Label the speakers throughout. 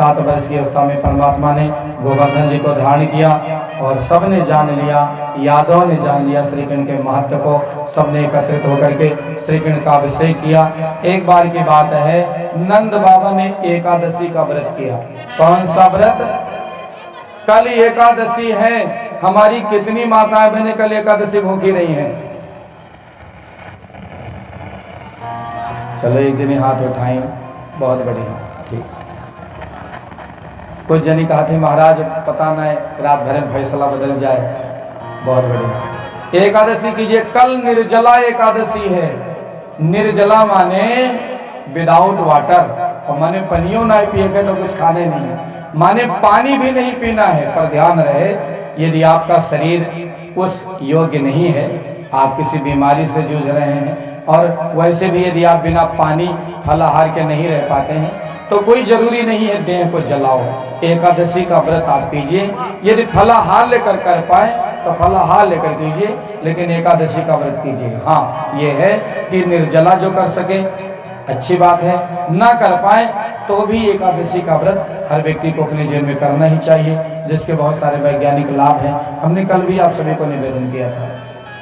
Speaker 1: 7 वर्ष की अवस्था में परमात्मा ने गोवर्धन जी को धारण किया और सबने जान लिया, यादव ने जान लिया श्री कृष्ण के महत्व को। सबने एकत्रित होकर के श्री कृष्ण का अभिषेक किया। एक बार की बात है, नंद बाबा ने एकादशी का व्रत किया। कौन सा व्रत? कल एकादशी है। हमारी कितनी माताएं बहनें कल एकादशी भूखी रही हैं? चलो एक जनी हाथ उठाई, बहुत बढ़िया, ठीक। कुछ जनी कहा थे महाराज पता नहीं रात भर में फैसला बदल जाए, बहुत बढ़िया। एकादशी कीजिए, कल निर्जला एकादशी है। निर्जला माने विदाउट वाटर, और माने पनियों ना पिएगा तो कुछ खाने नहीं, माने पानी भी नहीं पीना है। पर ध्यान रहे, यदि आपका शरीर उस योग्य नहीं है, आप किसी बीमारी से जूझ रहे हैं, और वैसे भी यदि आप बिना पानी फलाहार के नहीं रह पाते हैं, तो कोई जरूरी नहीं है देह को जलाओ। एकादशी का व्रत आप कीजिए। यदि फलाहार लेकर कर पाए तो फलाहार लेकर कीजिए, लेकिन एकादशी का व्रत कीजिए। हाँ, ये है कि निर्जला जो कर सके अच्छी बात है, ना कर पाए तो भी एकादशी का व्रत हर व्यक्ति को अपने जीवन में करना ही चाहिए, जिसके बहुत सारे वैज्ञानिक लाभ हैं। हमने कल भी आप सभी को निवेदन किया था।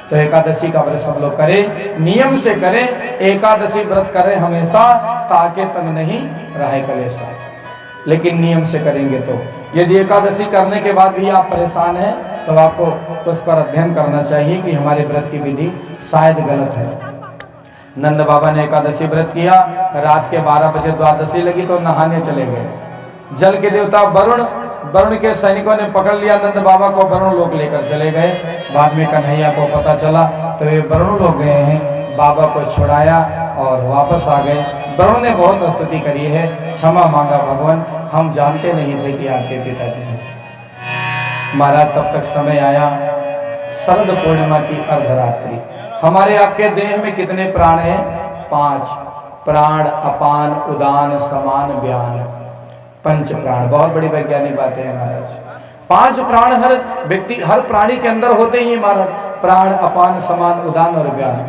Speaker 1: तो एकादशी का व्रत सब लोग करें, नियम से करें। एकादशी व्रत करें हमेशा, ताके तन नहीं रहे कलेसा, लेकिन नियम से करेंगे तो। यदि एकादशी करने के बाद भी आप परेशान हैं तो आपको उस पर अध्ययन करना चाहिए कि हमारे व्रत की विधि शायद गलत है। नंद बाबा ने एकादशी व्रत किया, रात के 12 बजे द्वादशी लगी तो नहाने चले गए। जल के देवता वरुण के सैनिकों ने पकड़ लिया नंद बाबा को, वरुण लोग लेकर चले गए। बाद में कन्हैया को पता चला तो ये वरुण लोग गए हैं, बाबा को छुड़ाया और वापस आ गए। वरुण ने बहुत स्तुति करी है, क्षमा मांगा भगवान, हम जानते नहीं थे कि आपके पिताजी हैं। महाराज तब तक समय आया, शरद पूर्णिमा की अर्धरात्रि। हमारे आपके देह में कितने प्राण हैं? 5 प्राण, अपान, उदान, समान, व्यान, 5 प्राण। बहुत बड़ी वैज्ञानिक बातें हैं महाराज। 5 प्राण हर व्यक्ति, हर प्राणी के अंदर होते ही महाराज, प्राण, अपान, समान, उदान और व्यान।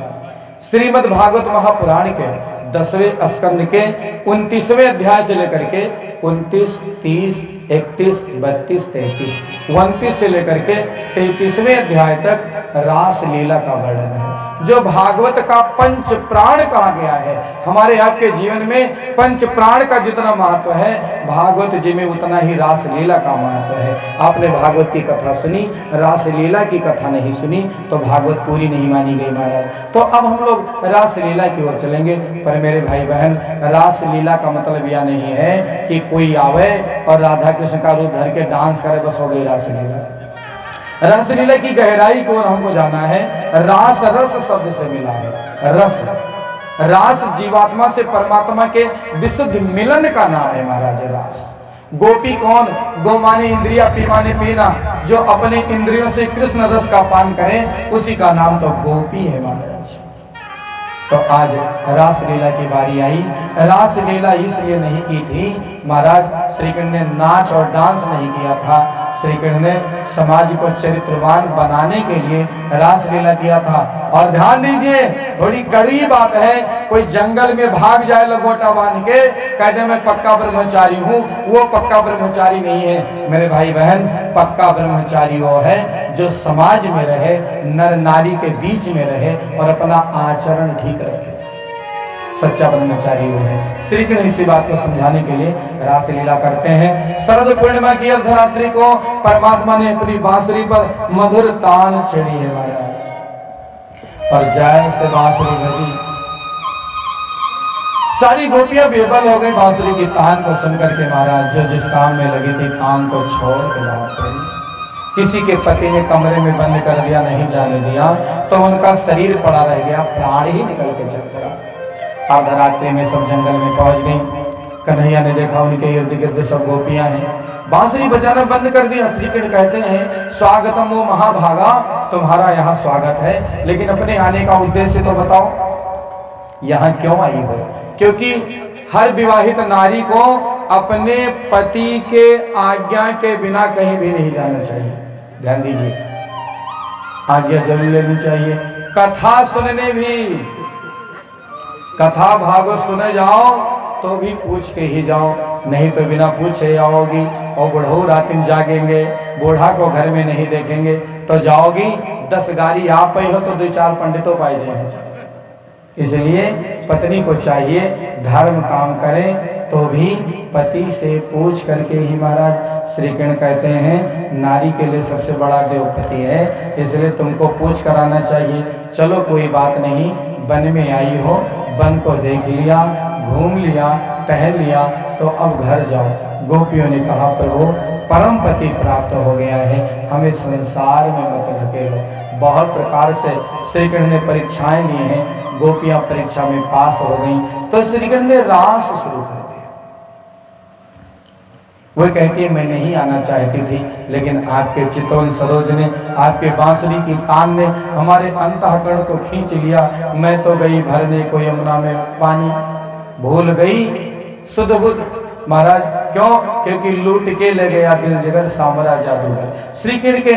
Speaker 1: श्रीमद् भागवत महापुराण के 10वें स्कंद के 29वें अध्याय से लेकर के 29, 30, 31, 32, 33, 29 से लेकर के 33वें अध्याय तक रास लीला का वर्णन है। जो भागवत का 5 प्राण कहा गया है, हमारे आपके जीवन में 5 प्राण का जितना महत्व है, भागवत जी में उतना ही रास लीला का महत्व है। आपने भागवत की कथा सुनी, रास लीला की कथा नहीं सुनी तो भागवत पूरी नहीं मानी गई महाराज। तो अब हम लोग रास लीला की ओर चलेंगे। पर मेरे भाई बहन, रास लीला का मतलब यह नहीं है कि कोई आवे और राधा कृष्ण का रूप धर के डांस करे, बस हो गई रास लीला। रसलीला की गहराई को हमको जाना है। रास रस शब्द से मिला है। रस, रास जीवात्मा से परमात्मा के विशुद्ध मिलन का नाम है महाराज रास। गोपी कौन? गो माने इंद्रिया, पी माने पीना। जो अपने इंद्रियों से कृष्ण रस का पान करें उसी का नाम तो गोपी है महाराज। तो आज रास लीला की बारी आई। रास लीला इसलिए नहीं की थी महाराज, श्री कृष्ण ने नाच और डांस नहीं किया था। श्री कृष्ण ने समाज को चरित्रवान बनाने के लिए रास लीला किया था। और ध्यान दीजिए, थोड़ी कड़वी बात है, कोई जंगल में भाग जाए लंगोटा बांध के, कहते मैं पक्का ब्रह्मचारी हूँ, वो पक्का ब्रह्मचारी नहीं है मेरे भाई बहन। पक्का ब्रह्मचारी वो है जो समाज में रहे, नर नारी के बीच में रहे और अपना आचरण ठीक रखे। सच्चा ब्रह्मचारी वो है। श्री कृष्ण इसी बात को समझाने के लिए रास लीला करते हैं। शरद पूर्णिमा की अर्धरात्रि को परमात्मा ने अपनी बांसुरी पर मधुर तान छेड़ी है महाराज, और जय से बांसुरी बजी। सारी गोपियां बेबल हो गई बांसुरी की तान को सुनकर के महाराज। जो जिस काम में लगी थी काम को छोड़ के लौट गई। किसी के पति ने कमरे में बंद कर दिया, नहीं जाने दिया, तो उनका शरीर पड़ा रह गया, प्राण ही निकल के चल पड़ा। अर्धरात्रि में सब जंगल में पहुंच गई। कन्हैया ने देखा उनके इर्द गिर्द सब गोपियां हैं, बांसुरी बजाना बंद कर दिया। श्री कृष्ण कहते हैं स्वागतम वो महाभागा, तुम्हारा यहाँ स्वागत है, लेकिन अपने आने का उद्देश्य तो बताओ, यहाँ क्यों आई हो? क्योंकि हर विवाहित नारी को अपने पति के आज्ञा के बिना कहीं भी नहीं जाना चाहिए। ध्यान दीजिए, आज्ञा जरूर लेनी चाहिए। कथा सुनने भी, कथा भागवत सुने जाओ तो भी पूछ के ही जाओ। नहीं तो बिना पूछे आओगी, और बुढ़ऊ रातिम जागेंगे, बूढ़ा को घर में नहीं देखेंगे तो जाओगी, 10 गाड़ी आप पे हो तो 2-4 पंडितों पाए जाए। इसलिए पत्नी को चाहिए धर्म काम करें तो भी पति से पूछ करके ही। महाराज श्री कृष्ण कहते हैं नारी के लिए सबसे बड़ा देव पति है, इसलिए तुमको पूछ कराना चाहिए। चलो कोई बात नहीं, वन में आई हो, वन को देख लिया, घूम लिया, टहल लिया, तो अब घर जाओ। गोपियों ने कहा प्रभु परम पति प्राप्त हो गया है, हमें संसार में मत ढकेलो। बहुत प्रकार से श्री कृष्ण ने परीक्षाएं ली हैं, गोपियां परीक्षा में पास हो गई, तो श्री कृष्ण ने रास शुरू कर दिया। वो कहती है मैं नहीं आना चाहती थी, लेकिन आपके चितौन सरोज ने, आपके बांसुरी की तान ने हमारे अंतःकरण को खींच लिया। मैं तो गई भरने को यमुना में पानी, भूल गई सुध बुध। महाराज क्यों? क्योंकि लूट के ले गया दिल जगर सामरा जादूगर। श्री कृष्ण के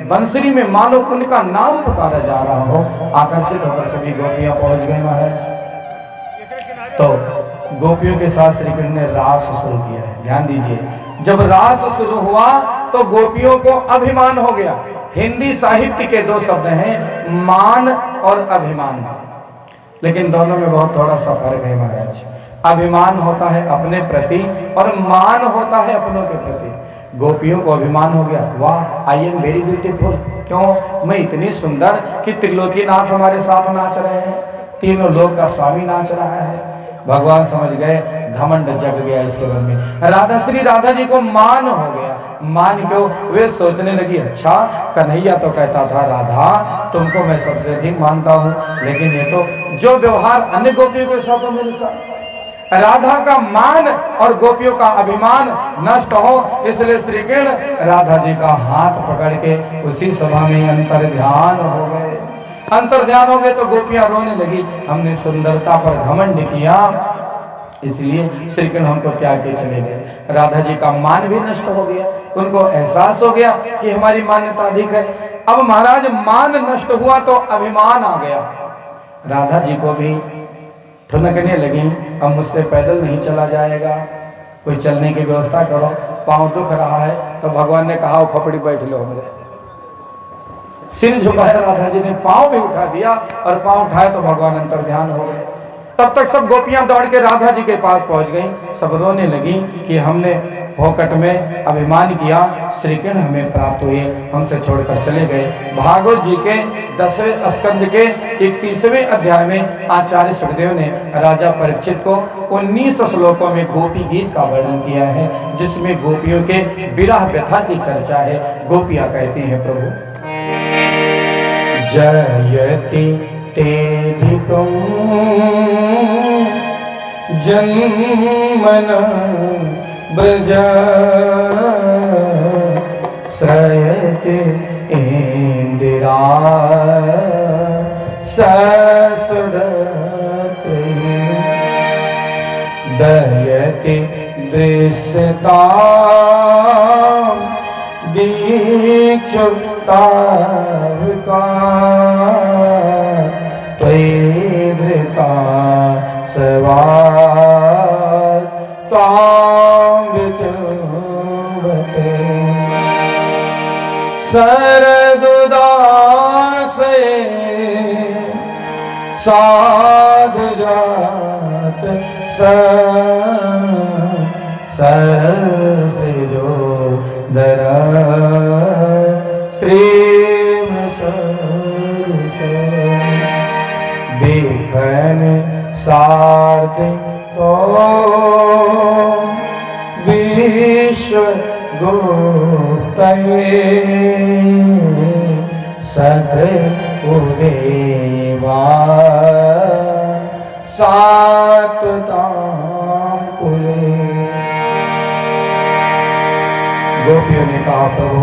Speaker 1: बंसरी में मानो उनका नाम पुकारा जा रहा हो, आकर्षित होकर सभी गोपियां पहुंच गई। महाराज तो गोपियों के साथ श्री कृष्ण ने रास शुरू किया है। ध्यान दीजिए, जब रास शुरू हुआ तो गोपियों को अभिमान हो गया। हिंदी साहित्य के 2 शब्द हैं, मान और अभिमान, लेकिन दोनों में बहुत थोड़ा सा फर्क है। महाराज अभिमान होता है अपने प्रति और मान होता है अपनों के प्रति। गोपियों को अभिमान हो गया, वाह आई एम वेरी ब्यूटीफुल। क्यों? मैं इतनी सुंदर कि त्रिलोकीनाथ हमारे साथ नाच रहे हैं, तीनों लोक का स्वामी नाच रहा है। भगवान समझ गए घमंड जग गया इसके मन में। राधा श्री राधा जी को मान हो गया। मान क्यों? वे सोचने लगी अच्छा कन्हैया तो कहता था राधा तुमको मैं सबसे अधिक मानता हूँ, लेकिन ये तो जो व्यवहार अन्य गोपियों के साथ हो मेरे साथ। राधा का मान और गोपियों का अभिमान नष्ट हो, इसलिए श्री कृष्ण राधा जी का हाथ पकड़ के उसी सभा में अंतर ध्यान हो गए। अंतर ध्यान हो गए तो गोपियां रोने लगी, हमने सुंदरता पर घमंड किया, इसलिए श्री कृष्ण हमको त्याग के चले गए। राधा जी का मान भी नष्ट हो गया, उनको एहसास हो गया कि हमारी मान्यता अधिक है। अब महाराज मान नष्ट हुआ तो अभिमान आ गया। राधा जी को भी ठुनकने लगी, अब मुझसे पैदल नहीं चला जाएगा, कोई चलने की व्यवस्था करो, पांव दुख रहा है। तो भगवान ने कहा खोपड़ी बैठ लो। मेरे सिर झुकाया, राधा जी ने पांव भी उठा दिया, और पांव उठाया तो भगवान अंतर ध्यान हो गए। तब तक सब गोपियां दौड़ के राधा जी के पास पहुंच गईं। सब रोने लगी कि हमने फोकट में अभिमान किया, श्री कृष्ण हमें प्राप्त हुए, हमसे छोड़कर चले गए। भागवत जी के 10वें स्कंद के 31वें अध्याय में आचार्य सुखदेव ने राजा परीक्षित को 19 श्लोकों में गोपी गीत का वर्णन किया है, जिसमें गोपियों के विरह व्यथा की चर्चा है। गोपियां कहती हैं प्रभु जयति तेधिकं जन्मन ब्रज श्रयति इंदिरा ससुरत दयति दृश्यता दीक्षुता त्वयिधृता सवा तां विचुवते सरदुदासे साधुजात सरसृजो दर श्रीम देखन सार्थ तो विश्व गुप्तये सख उदेवा सात्वतां कुले। गोपियों ने कहा प्रभु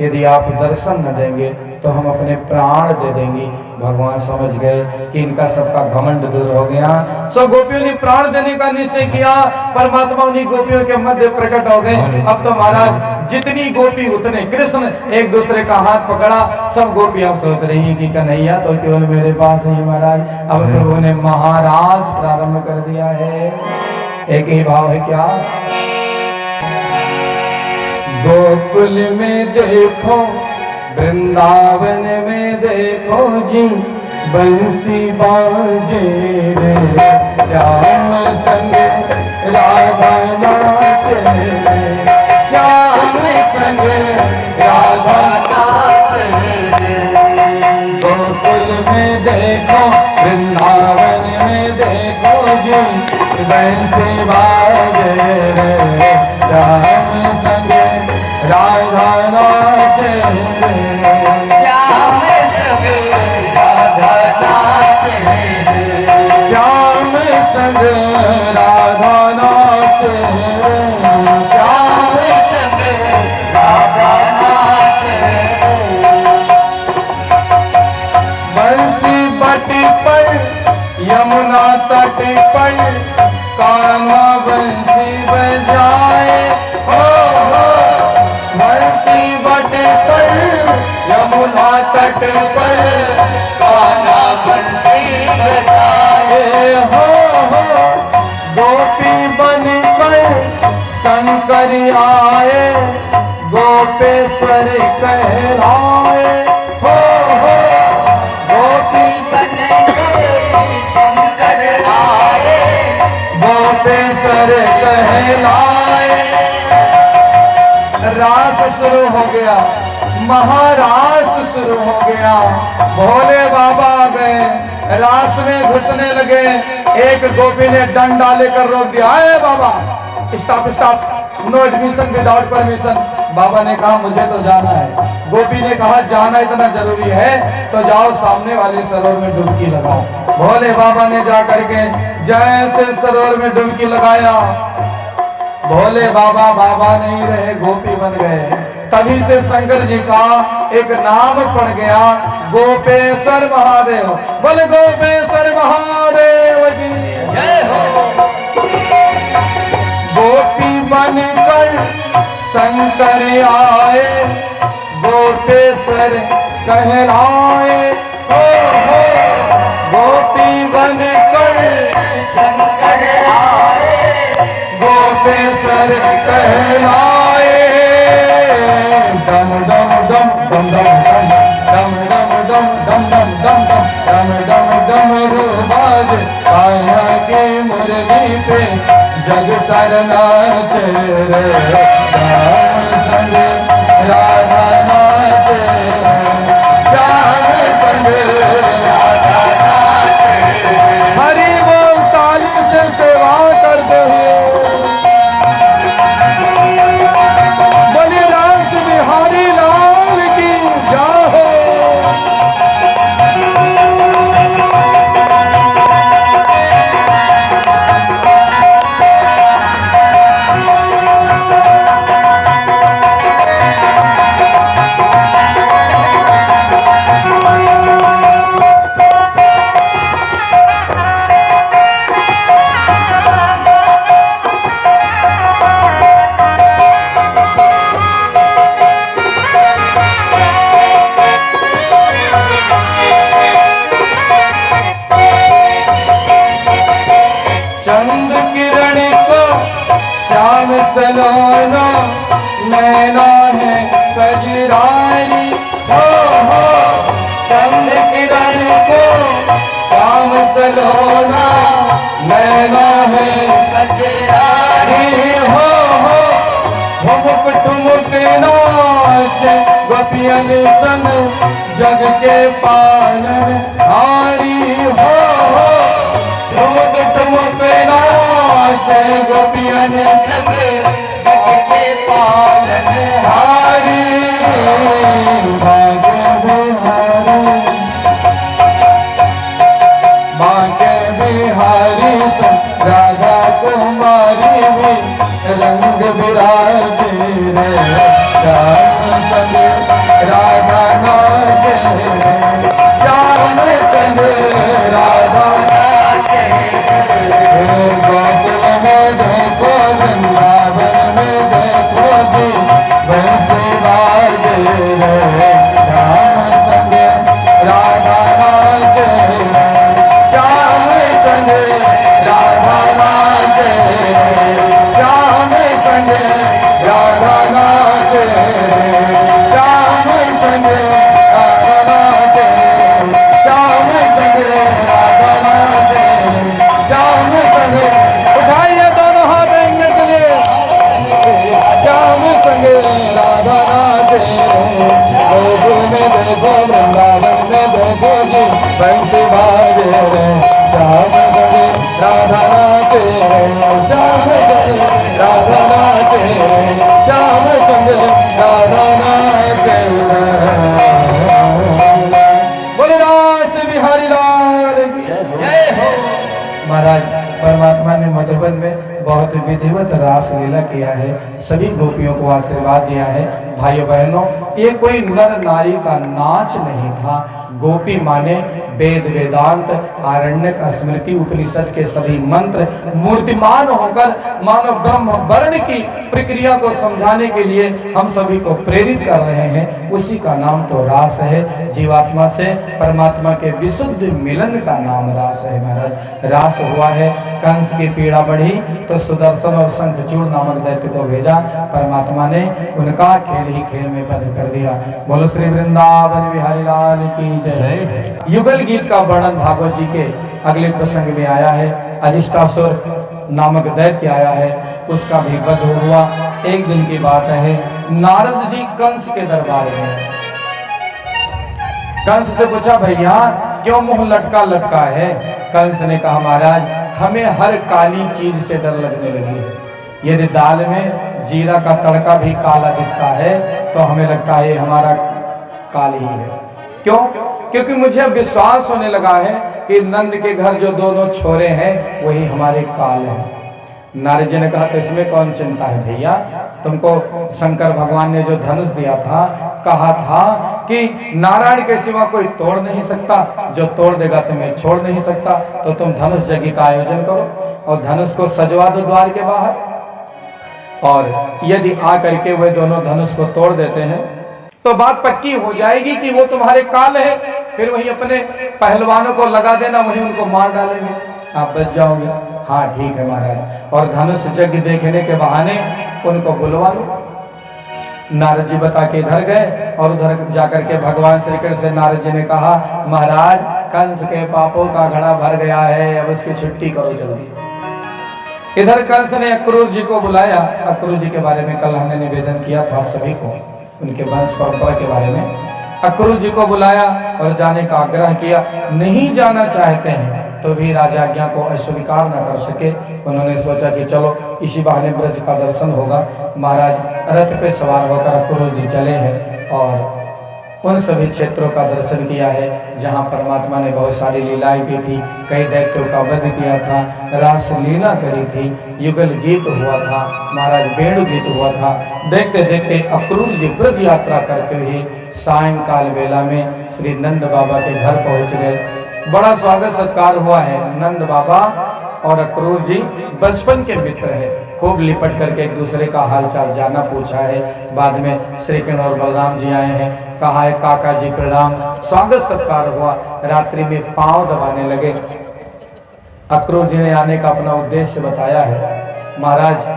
Speaker 1: यदि आप दर्शन न देंगे तो हम अपने प्राण दे देंगे। भगवान समझ गए कि इनका सबका घमंड दूर हो गया। सब गोपियों ने प्राण देने का निश्चय किया। परमात्मा उन्हीं गोपियों के मध्य प्रकट हो गए। अब तो महाराज जितनी गोपी उतने कृष्ण, एक दूसरे का हाथ पकड़ा। सब गोपियां सोच रही हैं कि कन्हैया तो केवल मेरे पास ही महाराज। अब प्रभु ने महाराज प्रारंभ कर दिया है। एक ही भाव है क्या? गोकुल में देखो, वृंदावन में देखो जी, बंसी बाजे रे, श्याम संग राधा नाचे रे, श्याम संग राधा नाचे रे। गोकुल में देखो, वृंदावन में देखो जी, बंसी बाजे रे, श्याम संग राधा नाचे रे,
Speaker 2: श्याम संग राधा नाचे रे,
Speaker 1: श्याम संग राधा नाचे रे,
Speaker 2: श्याम संग राधा नाचे रे।
Speaker 1: बंसी बटी पर यमुना तट पर, कान्हा बंसी बजाए हो, बंसी बटे पर यमुना तट पर,
Speaker 2: कान्हा बंसी बजाए
Speaker 1: हो, गोपी बनकर शंकर आए, गोपेश्वर कहलाए हो, गोपी
Speaker 2: शंकर आए,
Speaker 1: गोपेश्वर कहलाए। रास शुरू हो गया, महारास शुरू हो गया, भोले बाबा आ गए, रास में घुसने लगे। एक गोपी ने डंडा लेकर रोक दिया, आए बाबा stop stop, no admission without permission. बाबा ने कहा मुझे तो जाना है। गोपी ने कहा जाना इतना जरूरी है तो जाओ सामने वाले सरोवर में डुबकी लगाओ। भोले बाबा ने जा करके जैसे सरोवर में डुबकी लगाया, भोले बाबा बाबा नहीं रहे, गोपी बन गए। तभी से शंकर जी का एक नाम पड़ गया, गोपेश्वर महादेव। बोले गोपेश्वर महादेव की
Speaker 2: जय हो।
Speaker 1: गोपी बनकर शंकर आए, गोपेश्वर कहलाए हो, गोपी बनकर
Speaker 2: शंकर आए,
Speaker 1: गोपेश्वर कहलाए। डम डम डम डम डम डम डम डम डम डम डम डम डम डम डम रूबाज, कान्हा की मुरली पे जग सर नाचे रे, श्याम संग राधा नाचे, श्याम संग
Speaker 2: राधा नाचे।
Speaker 1: हरि बोल ताली से सेवा करते हुए बोले रास बिहारी लाल की जय हो। चंद्र किरण को श्याम सलोना, नैना है कजरारी हो, चंद्र किरण को श्याम सलोना, नैना है
Speaker 2: कजरारी
Speaker 1: हो, ठुमुक ठुमुक नाच गोपियन संग, जग के पालन हारी हो, ठुमुक ठुमुक नाच गोपियन
Speaker 2: संग, जग के पालन
Speaker 1: हारी। भाग्य बिहारी, भाग्य बिहारी संग राधा कुमारी भी रंग विराजे रे, श्याम संग राधा नाचे रे, श्याम संग राधा
Speaker 2: नाचे।
Speaker 1: गोकुल में देखो, वृंदावन में देखो जी, बंसी बाजे रे, श्याम संग राधा नाचे रे, श्याम संग राधा नाचे रे। राधा नाचे श्याम संग राधा नाचे श्याम संग राधा नाचे श्याम संग उठाइए दोनों हाथ निकले श्याम संग राधा नाचे गोकुल में देखो वृंदावन में देखो जी बंसी बाजे रे श्याम संग राधा नाचे श्याम संग राधा नाचे श्याम संग राधा नाचे बोले रास बिहारी लाल की
Speaker 2: जय हो।
Speaker 1: महाराज परमात्मा ने मधुबन में बहुत विधिवत रास लीला किया है, सभी गोपियों को आशीर्वाद दिया है। भाइयों बहनों, ये कोई नर नारी का नाच नहीं था। गोपी माने वेद वेदांत आरण्यक स्मृति उपनिषद के सभी मंत्र मूर्तिमान होकर मानव ब्रह्म वर्ण की प्रक्रिया को समझाने के लिए हम सभी को प्रेरित कर रहे हैं। उसी का नाम तो रास है। जीवात्मा से परमात्मा के विशुद्ध मिलन का नाम रास है। महाराज रास हुआ है, कंस की पीड़ा बढ़ी तो सुदर्शन और शंखचूड़ नामक दैत्य को भेजा। परमात्मा ने उनका खेल ही खेल में बंद कर दिया। बोलो श्री वृंदावन बिहारी लाल की जय। युगल गीत का वर्णन भागवत जी के अगले प्रसंग में आया है। अधिष्ठासुर नामक दैत्य आया है, उसका भी वध हुआ। एक दिन की बात है, नारद जी कंस के दरबार में। कंस से पूछा, भैया क्यों मुंह लटका लटका है? कंस ने कहा, महाराज हमें हर काली चीज से डर लगने लगी है। यदि दाल में जीरा का तड़का भी काला दिखता है तो हमें लगता है हमारा काल ही है। क्यों? क्योंकि मुझे विश्वास होने लगा है कि नंद के घर जो दोनों छोरे हैं वही हमारे काल हैं। नारद जी ने कहा, तो इसमें कौन चिंता है भैया? तुमको शंकर भगवान ने जो धनुष दिया था, कहा था कि नारायण के सिवा कोई तोड़ नहीं सकता, जो तोड़ देगा तुम्हें छोड़ नहीं सकता। तो तुम धनुष यज्ञ का आयोजन करो और धनुष को सजवा दो द्वार के बाहर। और यदि आकर के वे दोनों धनुष को तोड़ देते हैं तो बात पक्की हो जाएगी कि वो तुम्हारे काल है। फिर वही अपने पहलवानों को लगा देना, वही उनको मार डालेंगे, आप बच जाओगे। हाँ ठीक है महाराज। और धनुष यज्ञ देखने के बहाने उनको बुलवा लो। नारद जी बता के इधर गए और उधर जाकर के भगवान श्री कृष्ण से नारद जी ने कहा, महाराज कंस के पापों का घड़ा भर गया है, अब उसकी छुट्टी करो जल्दी। इधर कंस ने अक्रूर जी को बुलाया। अक्रूर जी के बारे में कल हमने निवेदन किया था आप सभी को, उनके वंश परंपरा के बारे में। अक्रूर जी को बुलाया और जाने का आग्रह किया। नहीं जाना चाहते हैं तो भी राजा आज्ञा को अस्वीकार न कर सके। उन्होंने सोचा कि चलो इसी बहाने ब्रज का दर्शन होगा। महाराज रथ पे सवार होकर अक्रूर जी चले हैं और उन सभी क्षेत्रों का दर्शन किया है जहां परमात्मा ने बहुत सारी लीलाएं की थी। कई दैत्यों का वध किया था, रास लीला करी थी, युगल गीत हुआ था, महाराज वेणु गीत हुआ था। देखते देखते अक्रूर जी ब्रज यात्रा करते हुए सायंकाल वेला में श्री नंद बाबा के घर पहुंच गए। बड़ा स्वागत सत्कार हुआ है। नंद बाबा और अक्रूर जी बचपन के मित्र हैं। खूब लिपट करके एक दूसरे का हालचाल जाना पूछा है। बाद में श्री कृष्ण और बलराम जी आए हैं, कहा है काका जी प्रणाम, स्वागत सत्कार हुआ। रात्रि में पांव दबाने लगे। अक्रूर जी ने आने का अपना उद्देश्य बताया है। महाराज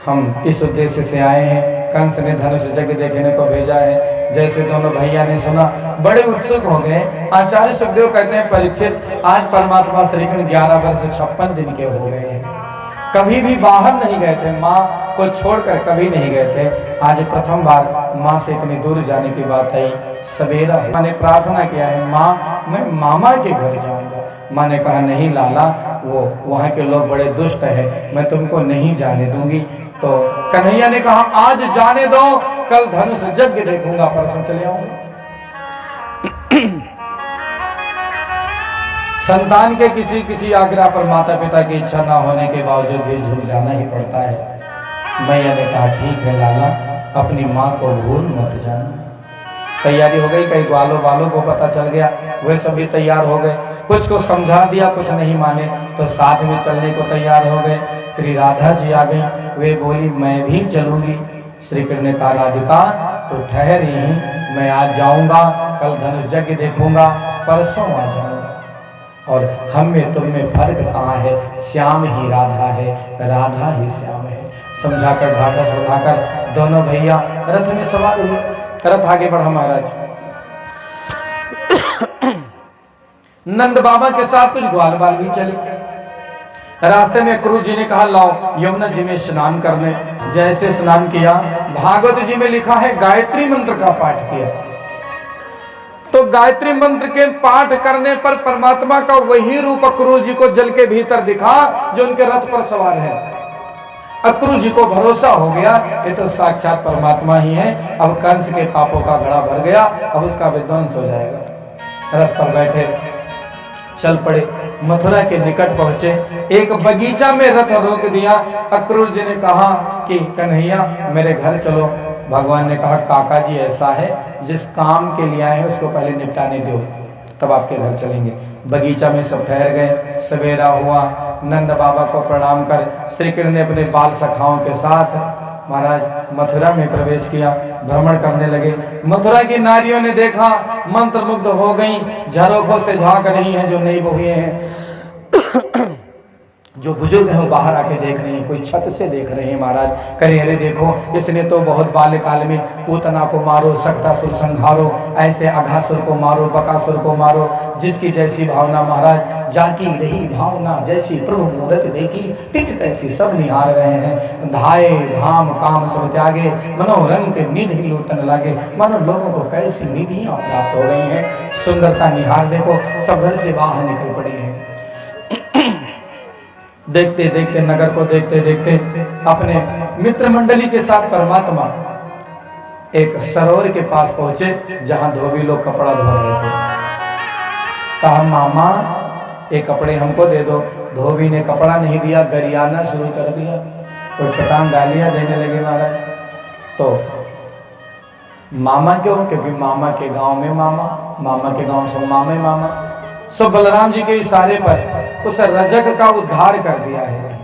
Speaker 1: हम इस उद्देश्य से आए हैं, कंस ने धनुष यज्ञ देखने को भेजा है। जैसे दोनों भैया ने सुना बड़े उत्सुक हो गए। आचार्य सुखदेव कहते हैं, परीक्षित आज परमात्मा श्री कृष्ण 11 वर्ष 56 दिन के हो गए हैं। कभी भी बाहर नहीं गए थे, माँ को छोड़कर कभी नहीं गए थे। आज प्रथम बार माँ से इतनी दूर जाने की बात आई। सवेरा मैंने प्रार्थना किया है, माँ मैं मामा के घर जाऊंगा। माँ ने कहा नहीं लाला, वो वहाँ के लोग बड़े दुष्ट हैं, मैं तुमको नहीं जाने दूंगी। तो कन्हैया ने कहा आज जाने दो, कल धनुष यज्ञ देखूंगा, परसों चले आऊंगा। संतान के किसी किसी आग्रह पर माता पिता की इच्छा ना होने के बावजूद भी झुक जाना ही पड़ता है। मैया ने कहा ठीक है लाला, अपनी माँ को भूल मत जाना। तैयारी हो गई। कई ग्वालों वालों को पता चल गया, वे सभी तैयार हो गए। कुछ को समझा दिया, कुछ नहीं माने तो साथ में चलने को तैयार हो गए। श्री राधा जी आ गई, वे बोली मैं भी चलूंगी। श्री कृष्ण ने कहा राधिका तो ठहर यहीं, मैं आज जाऊंगा, कल धनुष यज्ञ देखूंगा, परसों आ जाऊंगा। और हम में तुम में फर्क कहाँ है? श्याम ही राधा है, राधा ही श्याम है। समझाकर ढांढस बंधाकर दोनों भैया रथ में सवार हुए। रथ आगे बढ़ा महाराज। नंद बाबा के साथ कुछ ग्वाल बाल भी चले। रास्ते में क्रूर जी ने कहा लाओ यमुना जी में स्नान करने। जैसे स्नान किया, भागवत जी में लिखा है गायत्री मंत्र का पाठ किया। तो गायत्री मंत्र के पाठ करने पर परमात्मा का वही रूप अक्रूर जी को जल के भीतर दिखा जो उनके रथ पर सवार है। अक्रूर जी को भरोसा हो गया ये तो साक्षात परमात्मा ही है। अब कंस के पापों का घड़ा भर गया, अब उसका विध्वंस हो जाएगा। रथ पर बैठे चल पड़े। मथुरा के निकट पहुंचे, एक बगीचा में रथ रोक दिया। अक्रूर जी ने कहा कि कन्हैया मेरे घर चलो। भगवान ने कहा काका जी ऐसा है जिस काम के लिए आए हैं उसको पहले निपटाने दो, तब आपके घर चलेंगे। बगीचा में सब ठहर गए। सवेरा हुआ, नंद बाबा को प्रणाम कर श्री कृष्ण ने अपने बाल सखाओं के साथ महाराज मथुरा में प्रवेश किया। भ्रमण करने लगे। मथुरा की नारियों ने देखा, मंत्रमुग्ध हो गईं, झरोखों से झांक रही हैं जो नई बहुएं हैं। जो बुजुर्ग हैं वो बाहर आके देख रहे हैं, कोई छत से देख रहे हैं। महाराज करे अरे देखो इसने तो बहुत बाल्यकाल में पूतना को मारो, सक्टासुर संहारो, ऐसे अघासुर को मारो, बकासुर को मारो। जिसकी जैसी भावना महाराज, जाकी रही भावना जैसी प्रभु मूरत देखी तिन तैसी सब निहार रहे हैं। धाये धाम काम सब त्यागे, मनोरंग के निधि लूटन लागे। मानो लोगों को कैसी निधियां प्राप्त हो गई हैं। सुंदरता निहारने को सब घर से बाहर निकल पड़ी है। देखते देखते नगर को देखते देखते अपने मित्र मंडली के साथ परमात्मा एक सरोवर के पास पहुंचे जहां धोबी लोग कपड़ा धो रहे थे। कहा मामा ये कपड़े हमको दे दो। धोबी ने कपड़ा नहीं दिया, गरियाना शुरू कर दिया, उटपटांग गालियां देने लगे महाराज। तो मामा क्यों? क्योंकि मामा के गांव में मामा, मामा के गांव से मामे मामा। सो बलराम जी के इशारे पर उस रजक का उद्धार कर दिया है।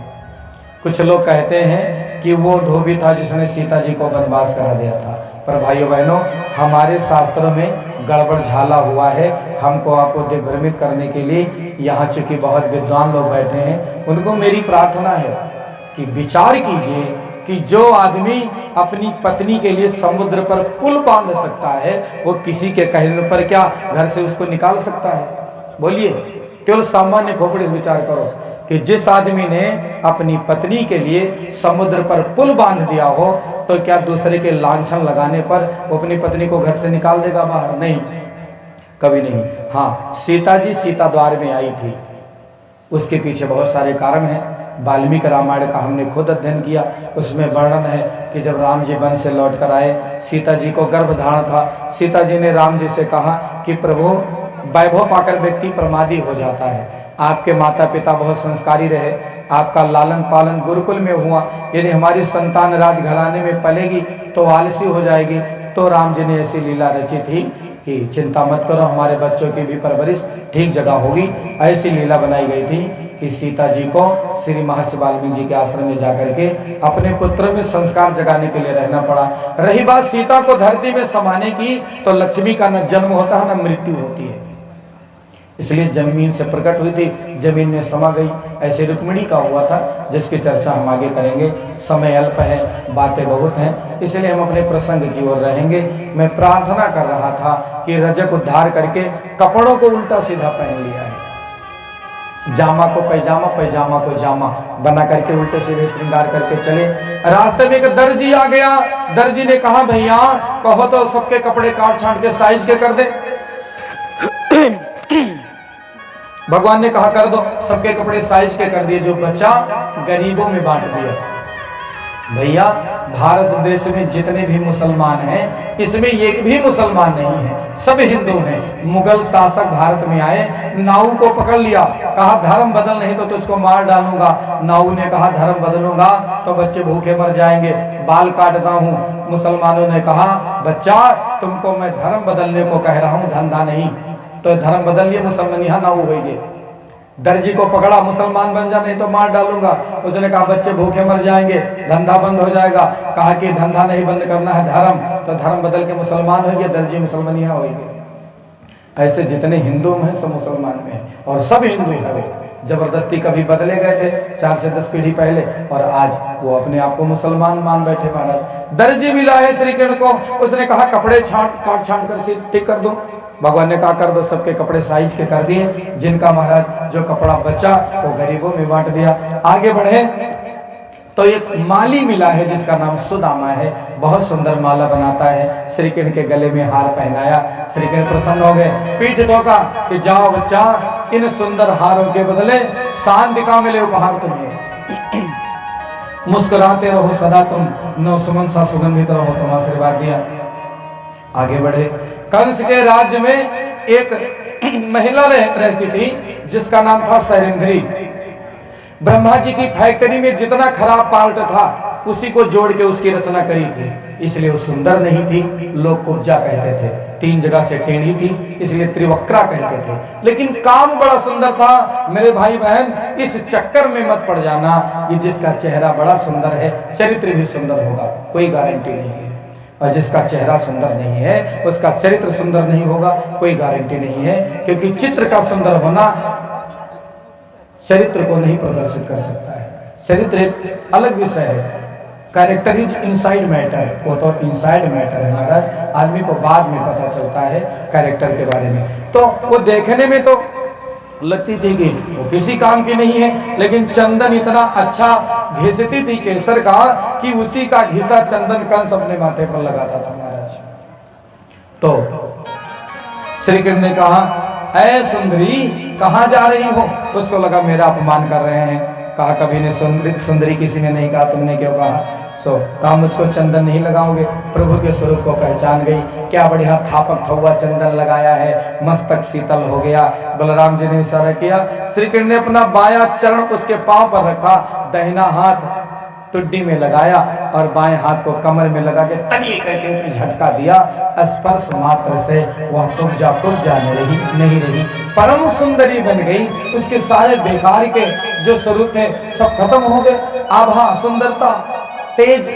Speaker 1: कुछ लोग कहते हैं कि वो धोबी था जिसने सीता जी को वनवास करा दिया था। पर भाइयों बहनों हमारे शास्त्रों में गड़बड़ झाला हुआ है। हमको आपको दिग्भ्रमित करने के लिए यहाँ चूंकि बहुत विद्वान लोग बैठे हैं, उनको मेरी प्रार्थना है कि विचार कीजिए कि जो आदमी अपनी पत्नी के लिए समुद्र पर पुल बांध सकता है वो किसी के कहने पर क्या घर से उसको निकाल सकता है? बोलिए, केवल सामान्य खोपड़ी से विचार करो कि जिस आदमी ने अपनी पत्नी के लिए समुद्र पर पुल बांध दिया हो तो क्या दूसरे के लांछन लगाने पर वो अपनी पत्नी को घर से निकाल देगा बाहर? नहीं, कभी नहीं। हाँ, सीता जी सीता द्वार में आई थी, उसके पीछे बहुत सारे कारण हैं। वाल्मीकि रामायण का हमने खुद अध्ययन किया, उसमें वर्णन है कि जब राम जी वन से लौट कर आए, सीता जी को गर्भधारण था। सीता जी ने राम जी से कहा कि प्रभु वैभव पाकर व्यक्ति प्रमादी हो जाता है। आपके माता पिता बहुत संस्कारी रहे, आपका लालन पालन गुरुकुल में हुआ, यदि हमारी संतान राजघराने में पलेगी तो आलसी हो जाएगी। तो राम जी ने ऐसी लीला रची थी कि चिंता मत करो, हमारे बच्चों की भी परवरिश ठीक जगह होगी। ऐसी लीला बनाई गई थी कि सीता जी को श्री महर्षि वाल्मीकि जी के आश्रम में जाकर के अपने पुत्र में संस्कार जगाने के लिए रहना पड़ा। रही बात सीता को धरती में समाने की, तो लक्ष्मी का न जन्म होता है न मृत्यु होती है, इसलिए जमीन से प्रकट हुई थी, जमीन में समा गई। ऐसे रुक्मिणी का हुआ था जिसकी चर्चा हम आगे करेंगे। समय अल्प है, बातें बहुत हैं, इसलिए हम अपने प्रसंग की ओर रहेंगे। मैं प्रार्थना कर रहा था कि रजक उद्धार करके कपड़ों को उल्टा सीधा पहन लिया है। जामा को पैजामा, पैजामा को जामा बना करके उल्टे सीधे श्रृंगार करके चले। रास्ते में एक दर्जी आ गया। दर्जी ने कहा भैया कहो तो सबके कपड़े काट छांट के साइज के कर दे। भगवान ने कहा कर दो, सबके कपड़े साइज के कर दिए, जो बचा गरीबों में बांट दिया। भैया भारत देश में जितने भी मुसलमान हैं इसमें एक भी मुसलमान नहीं है, सब हिंदू हैं। मुगल शासक भारत में आए, नाऊ को पकड़ लिया, कहा धर्म बदल नहीं तो तुझको मार डालूंगा। नाऊ ने कहा धर्म बदलूंगा तो बच्चे भूखे मर जाएंगे, बाल काटता हूँ। मुसलमानों ने कहा बच्चा तुमको मैं धर्म बदलने को कह रहा हूँ, धंधा नहीं। तो धर्म बदल लिए, मुसलमान यहाँ ना हो गए। दर्जी को पकड़ा, मुसलमान बन जा नहीं तो मार डालूंगा। उसने कहा बच्चे भूखे मर जाएंगे, धंधा बंद हो जाएगा। कहा कि धंधा नहीं बंद करना है धर्म, तो धर्म बदल के मुसलमान हो गए, दर्जी मुसलमान यहाँ हो गए। ऐसे जितने हिंदू में सब मुसलमान में हैं और सब हिंदू हैं। जबरदस्ती कभी बदले गए थे 4 से 10 पीढ़ी पहले, और आज वो अपने आप को मुसलमान मान बैठे महाराज। दर्जी मिला है श्री कृष्ण को, उसने कहा कपड़े काट छांट कर सिर ठीक कर दो। भगवान ने कहा कर दो, सबके कपड़े साइज के कर दिए। जिनका महाराज जो कपड़ा बचा वो गरीबों में बांट दिया। आगे बढ़े तो एक माली मिला है जिसका नाम सुदामा है, बहुत सुंदर माला बनाता है। श्री कृष्ण के गले में हार पहनाया। श्री कृष्ण प्रसन्न हो गए, पीठ ठोका कि जाओ बच्चा, इन सुंदर हारों के बदले शांति का मिले उपहार तुम्हें। मुस्कुराते रहो सदा तुम, नौ सुमन सा सुगंधित रहो, तुम आशीर्वाद दिया। आगे बढ़े, कंस के राज्य में एक महिला रहती थी जिसका नाम था शैलेंद्री। ब्रह्मा जी की फैक्ट्री में जितना खराब पार्ट था उसी को जोड़ के उसकी रचना करी थी, इसलिए वो सुंदर नहीं थी, लोग कुब्जा कहते थे। 3 जगह से टेढ़ी थी, इसलिए त्रिवक्रा कहते थे। लेकिन काम बड़ा सुंदर था। मेरे भाई बहन, इस चक्कर में मत पड़ जाना कि जिसका चेहरा बड़ा सुंदर है चरित्र भी सुंदर होगा, कोई गारंटी नहीं है। और जिसका चेहरा सुंदर नहीं है उसका चरित्र सुंदर नहीं होगा, कोई गारंटी नहीं है। क्योंकि चित्र का सुंदर होना चरित्र को नहीं प्रदर्शित कर सकता है। चरित्र एक अलग विषय है, कैरेक्टर इज इनसाइड मैटर, वो तो इनसाइड मैटर है महाराज, आदमी को बाद में पता चलता है कैरेक्टर के बारे में। तो वो देखने में तो लगती थी कि वो किसी काम की नहीं है, लेकिन चंदन इतना अच्छा घिसती थी केसर का कि उसी का घिसा चंदन कंस अपने माथे पर लगाता था महाराज। तो श्री कृष्ण ने कहा, ऐ सुंदरी कहाँ जा रही हो? उसको लगा मेरा अपमान कर रहे हैं। कहा कभी ने सुंदरी किसी ने नहीं कहा, तुमने क्यों कहा? कहा मुझको चंदन नहीं लगाओगे? प्रभु के स्वरूप को पहचान गई, क्या बढ़िया थापक थौवा चंदन लगाया है, मस्तक शीतल हो गया। बलराम जी ने इशारा किया, श्री कृष्ण ने अपना बायां चरण उसके पांव पर रखा, दाहिना हाथ टुड्डी में लगाया और बाएं हाथ को कमर में लगा के तनी करके झटका दिया। स्पर्श मात्र से वह कुब्जा नहीं रही, परम सुंदरी बन गई। उसके सारे बेकार के जो स्वरूप थे सब खत्म हो गए। आभा, सुंदरता, तेज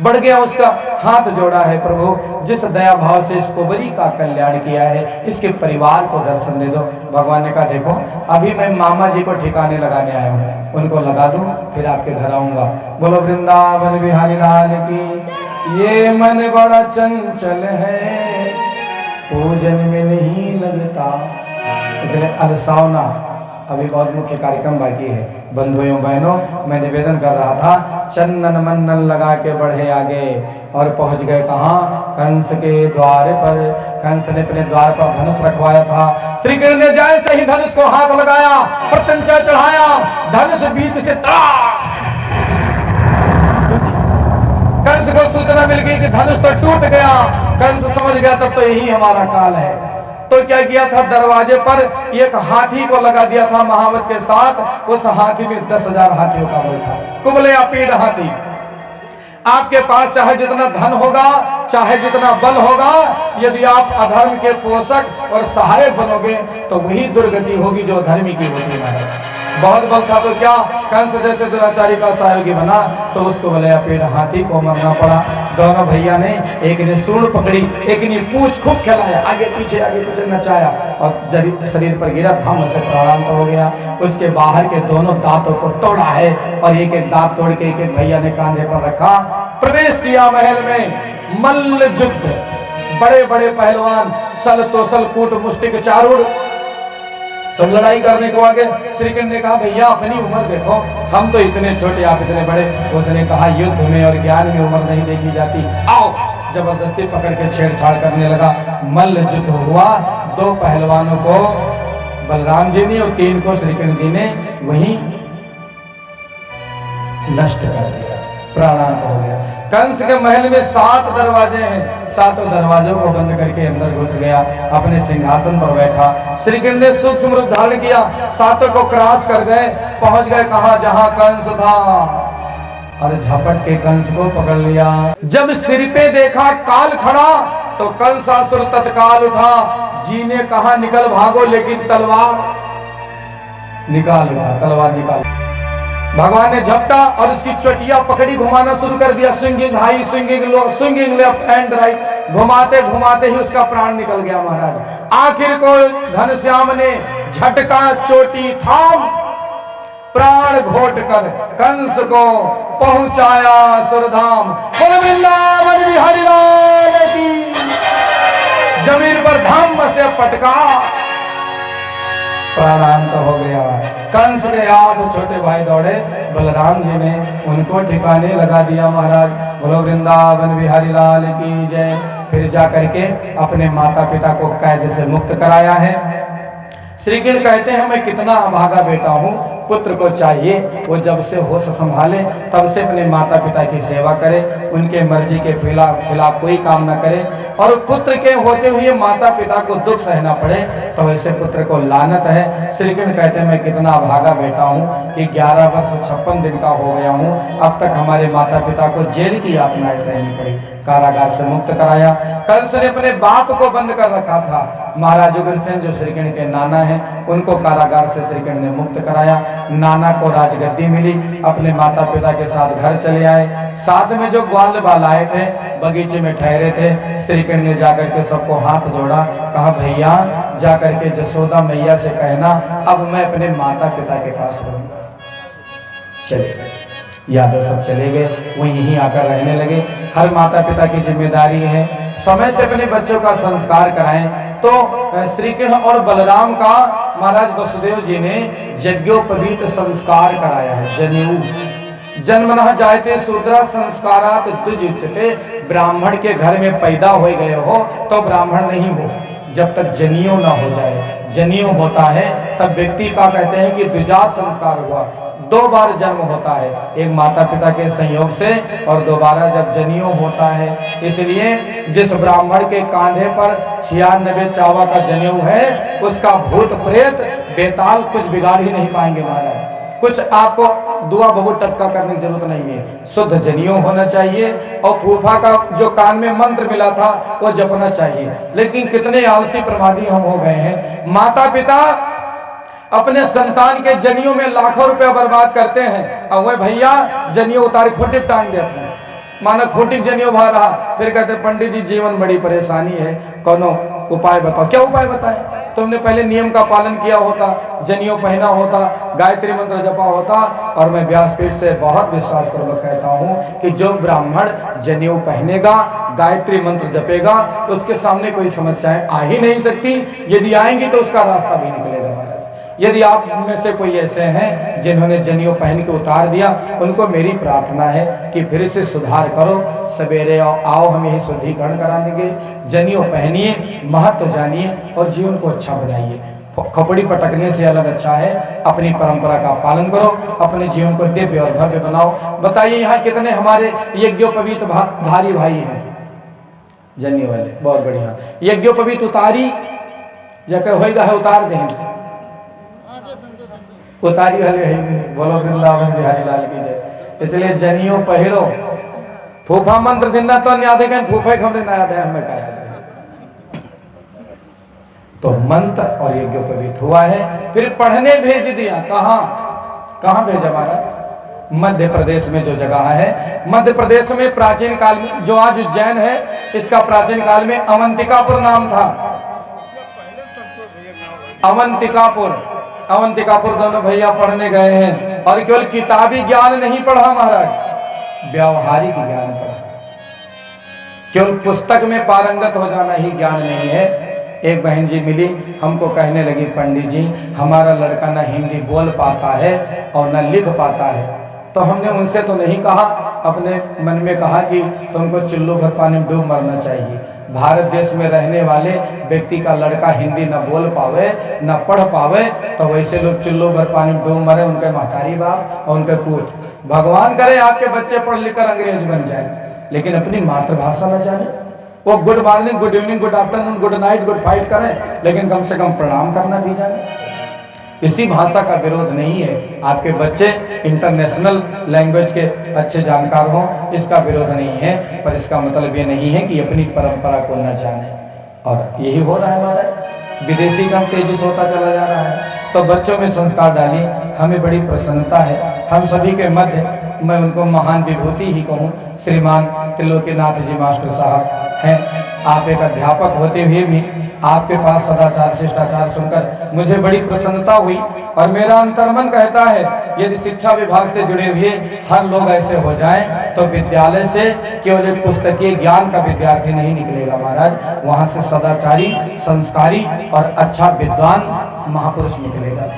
Speaker 1: बढ़ गया उसका। हाथ जोड़ा है, प्रभु जिस दया भाव से इस कुबरी का कल्याण किया है, इसके परिवार को दर्शन दे दो। भगवान ने कहा देखो अभी मैं मामा जी को ठिकाने लगाने आया हूँ, उनको लगा दूं फिर आपके घर आऊंगा। बोलो वृंदावन बिहारी लाल की। ये मन बड़ा चंचल है, पूजन में नहीं लगता, इसलिए अलसावना। अभी बहुत मुख्य कार्यक्रम बाकी है। बंधुओं बहनों, मैं निवेदन कर रहा था, चंदन मन्नन लगा के बढ़े आगे और पहुंच गए कहाँ? कंस के द्वार पर। कंस ने अपने द्वार पर धनुष रखवाया था। श्री कृष्ण ने जैसे ही धनुष को हाथ लगाया, प्रत्यंचा चढ़ाया, धनुष बीच से कंस को सूचना मिल गई कि धनुष तो टूट गया। कंस समझ गया तब तो यही हमारा काल है। तो क्या किया था, दरवाजे पर एक हाथी को लगा दिया था महावत के साथ। उस हाथी में 10,000 हाथियों का बल था, कुबले अपीड हाथी। आपके पास चाहे जितना धन होगा, चाहे जितना बल होगा, यदि आप अधर्म के पोषक और सहायक बनोगे तो वही दुर्गति होगी जो धर्मी की होती है। बहुत बल था तो क्या, कंस जैसे दुराचारी का सहयोगी बना तो उसको बोले पेड़ हाथी को मरना पड़ा। दोनों भैया ने, एक ने सूंड पकड़ी, एक ने पूंछ खूब खिलाया, आगे पीछे नचाया और शरीर पर गिरा, धम से प्राणांत हो गया। उसके बाहर के दोनों दांतों को तोड़ा है और एक एक दांत तोड़ के एक भैया ने कांधे पर रखा। प्रवेश किया महल में। मल्ल युद्ध, बड़े बड़े पहलवान, सल तोसल कूट मुष्टिक चारूढ़ सब लड़ाई करने को आगे। श्री कृष्ण ने कहा भैया अपनी उम्र देखो, हम तो इतने छोटे आप इतने बड़े। उसने कहा युद्ध में और ज्ञान में उम्र नहीं देखी जाती, आओ। जबरदस्ती पकड़ के छेड़छाड़ करने लगा। मल्ल युद्ध हुआ। 2 पहलवानों को बलराम जी ने और 3 को श्री कृष्ण जी ने वहीं नष्ट कर दिया, प्राणांत हो गया। कंस के महल में 7 दरवाजे हैं, 7 दरवाजों को बंद करके अंदर घुस गया, अपने सिंहासन पर बैठा। श्री कृष्ण ने सूक्ष्म रूप धारण किया, 7 को क्रॉस कर गए, पहुंच गए कहां? जहां कंस था, और झपट के कंस को पकड़ लिया। जब सिर पे देखा काल खड़ा तो कंसासुर तत्काल उठा। जी ने कहा निकल भागो, लेकिन तलवार निकाल। भगवान ने झपटा और उसकी चोटिया पकड़ी, घुमाना शुरू कर दिया। Swinging high, swinging low, swinging left and right, घुमाते घुमाते ही उसका प्राण निकल गया महाराज। आखिर को घनश्याम ने झटका चोटी थाम प्राण घोट कर कंस को पहुंचाया सुरधाम। बोल वृंदावन बिहारी लाल की। जमीन पर धाम से पटका, प्राणांत हो गया। कंस के 8 छोटे भाई दौड़े, बलराम जी ने उनको ठिकाने लगा दिया। महाराज बोलो वृंदावन बिहारी लाल की जय। फिर जाकर के अपने माता पिता को कैद से मुक्त कराया है। श्री कृष्ण कहते हैं मैं कितना अभागा बेटा हूँ, पुत्र को चाहिए वो जब से होश संभाले तब से अपने माता पिता की सेवा करे, उनके मर्जी के खिलाफ कोई काम न करे, और पुत्र के होते हुए माता पिता को दुख सहना पड़े तो ऐसे पुत्र को लानत है। श्री कृष्ण कहते हैं मैं कितना अभागा बेटा हूँ कि 11 वर्ष 56 दिन का हो गया हूँ, अब तक हमारे माता पिता को जेल की यातनाएं सहनी पड़ी। कारागार से मुक्त कराया। कंस ने अपने बाप को बंद कर रखा था, महाराज उग्रसेन जो श्री कृष्ण के नाना हैं उनको कारागार से श्री कृष्ण ने मुक्त कराया। नाना को राजगद्दी मिली, अपने माता पिता के साथ घर चले आए। साथ में जो ग्वाल बाल आए थे बगीचे में ठहरे थे, श्री कृष्ण ने जाकर के सबको हाथ जोड़ा, कहा भैया जाकर के जसोदा मैया से कहना अब मैं अपने माता पिता के पास रहूंगा। चले यादव सब चले गए, वो यहीं आकर रहने लगे। हर माता पिता की जिम्मेदारी है समय से अपने बच्चों का संस्कार कराएं। तो श्री कृष्ण और बलराम का महाराज वसुदेव जी ने यज्ञोपवीत संस्कार कराया है। जनेऊ जन्मनः जायते शूद्र संस्कारात द्विजुच्यते। ब्राह्मण के घर में पैदा हो गए हो तो ब्राह्मण नहीं हो जब तक जनेऊ ना हो जाए। जनेऊ होता है तब व्यक्ति का कहते हैं कि द्विजात संस्कार हुआ। 2 बार जन्म होता है, एक माता पिता के संयोग से और दोबारा जब जनेऊ होता है। इसलिए जिस ब्राह्मण के कांधे पर 96 चावा का जनेऊ है उसका भूत प्रेत बेताल कुछ बिगाड़ ही नहीं पाएंगे महाराज। कुछ आपको दुआ बहुत टटका करने की जरूरत नहीं है, शुद्ध जनेऊ होना चाहिए और फूफा का जो कान में मंत्र मिला था वो जपना चाहिए। लेकिन कितने आलसी प्रमादी हम हो गए हैं, माता पिता अपने संतान के जनेऊ में लाखों रुपया बर्बाद करते हैं और वह भैया जनेऊ उतार खूंटी टांग देते हैं, मानो खूंटी जनेऊ भा रहा। फिर कहते पंडित जी जीवन बड़ी परेशानी है, कोनो उपाय बताओ। क्या उपाय बताएं? तुमने पहले नियम का पालन किया होता, जनेऊ पहना होता, गायत्री मंत्र जपा होता। और मैं व्यासपीठ से बहुत विश्वास पूर्वक कहता हूँ कि जो ब्राह्मण जनेऊ पहनेगा, गायत्री मंत्र जपेगा, उसके सामने कोई समस्याएं आ ही नहीं सकती। यदि आएंगी तो उसका रास्ता भी निकलेगा महाराज। यदि आप में से कोई ऐसे हैं जिन्होंने जनेऊ पहन के उतार दिया, उनको मेरी प्रार्थना है कि फिर से सुधार करो, सवेरे आओ हम यही शुद्धिकरण करा देंगे। जनेऊ पहनिए, महत्व जानिए और जीवन को अच्छा बनाइए। खपड़ी पटकने से अलग अच्छा है, अपनी परंपरा का पालन करो, अपने जीवन को दिव्य और भव्य बनाओ। बताइए यहाँ कितने हमारे यज्ञोपवीत धारी भाई हैं जनेऊ वाले, बहुत बढ़िया। यज्ञोपवीत उतारी जगह होगा है, उतार देंगे उतारी वाले है। बोलो वृंदावन बिहारी लाल की जय। इसलिए जनेऊ पहिरो, फूफा मंत्र दिना तो याद है, फूफे खबरें ना याद है, हमें क्या याद है। तो मंत्र और यज्ञोपवीत हुआ है। फिर पढ़ने भेज दिया, कहाँ भेजा महाराज? मध्य प्रदेश में जो जगह है, मध्य प्रदेश में प्राचीन काल में जो आज उज्जैन है, इसका प्राचीन काल में अवंतिकापुर नाम था। अवंतिकापुर दोनों भैया पढ़ने गए हैं और केवल किताबी ज्ञान नहीं पढ़ा महाराज, व्यावहारिक ज्ञान पढ़ा। केवल पुस्तक में पारंगत हो जाना ही ज्ञान नहीं है। एक बहन जी मिली, हमको कहने लगी पंडित जी हमारा लड़का ना हिंदी बोल पाता है और ना लिख पाता है। तो हमने उनसे तो नहीं कहा, अपने मन में कहा कि तुमको चुल्लू भर पानी में डूब मरना चाहिए। भारत देश में रहने वाले व्यक्ति का लड़का हिंदी न बोल पावे न पढ़ पावे तो वैसे लोग चुल्लू भर पानी में डूब मरे, उनके महतारी बाप और उनके पूत। भगवान करे आपके बच्चे पढ़ लिख कर अंग्रेज बन जाए, लेकिन अपनी मातृभाषा न जाने। वो good morning, good evening, good afternoon, good night, good fight करें, लेकिन कम से कम प्रणाम करना भी जाने। इसी भाषा का विरोध नहीं है, आपके बच्चे इंटरनेशनल लैंग्वेज के अच्छे जानकार हों, इसका विरोध नहीं है, पर इसका मतलब ये नहीं है कि अपनी परंपरा को न जाने। और यही हो रहा है महाराज, विदेशी कम तेजी से होता चला जा रहा है। तो बच्चों में संस्कार डालिए, हमें बड़ी प्रसन्नता है। हम सभी के मध्य मैं उनको महान विभूति ही कहूँ, श्रीमान त्रिलोकीनाथ जी मास्टर साहब हैं। आप एक अध्यापक होते हुए भी आपके पास सदाचार शिष्टाचार सुनकर मुझे बड़ी प्रसन्नता हुई और मेरा अंतर्मन कहता है यदि शिक्षा विभाग से जुड़े हुए हर लोग ऐसे हो जाएं तो विद्यालय से केवल एक पुस्तकीय ज्ञान का विद्यार्थी नहीं निकलेगा महाराज, वहां से सदाचारी, संस्कारी और अच्छा विद्वान महापुरुष निकलेगा।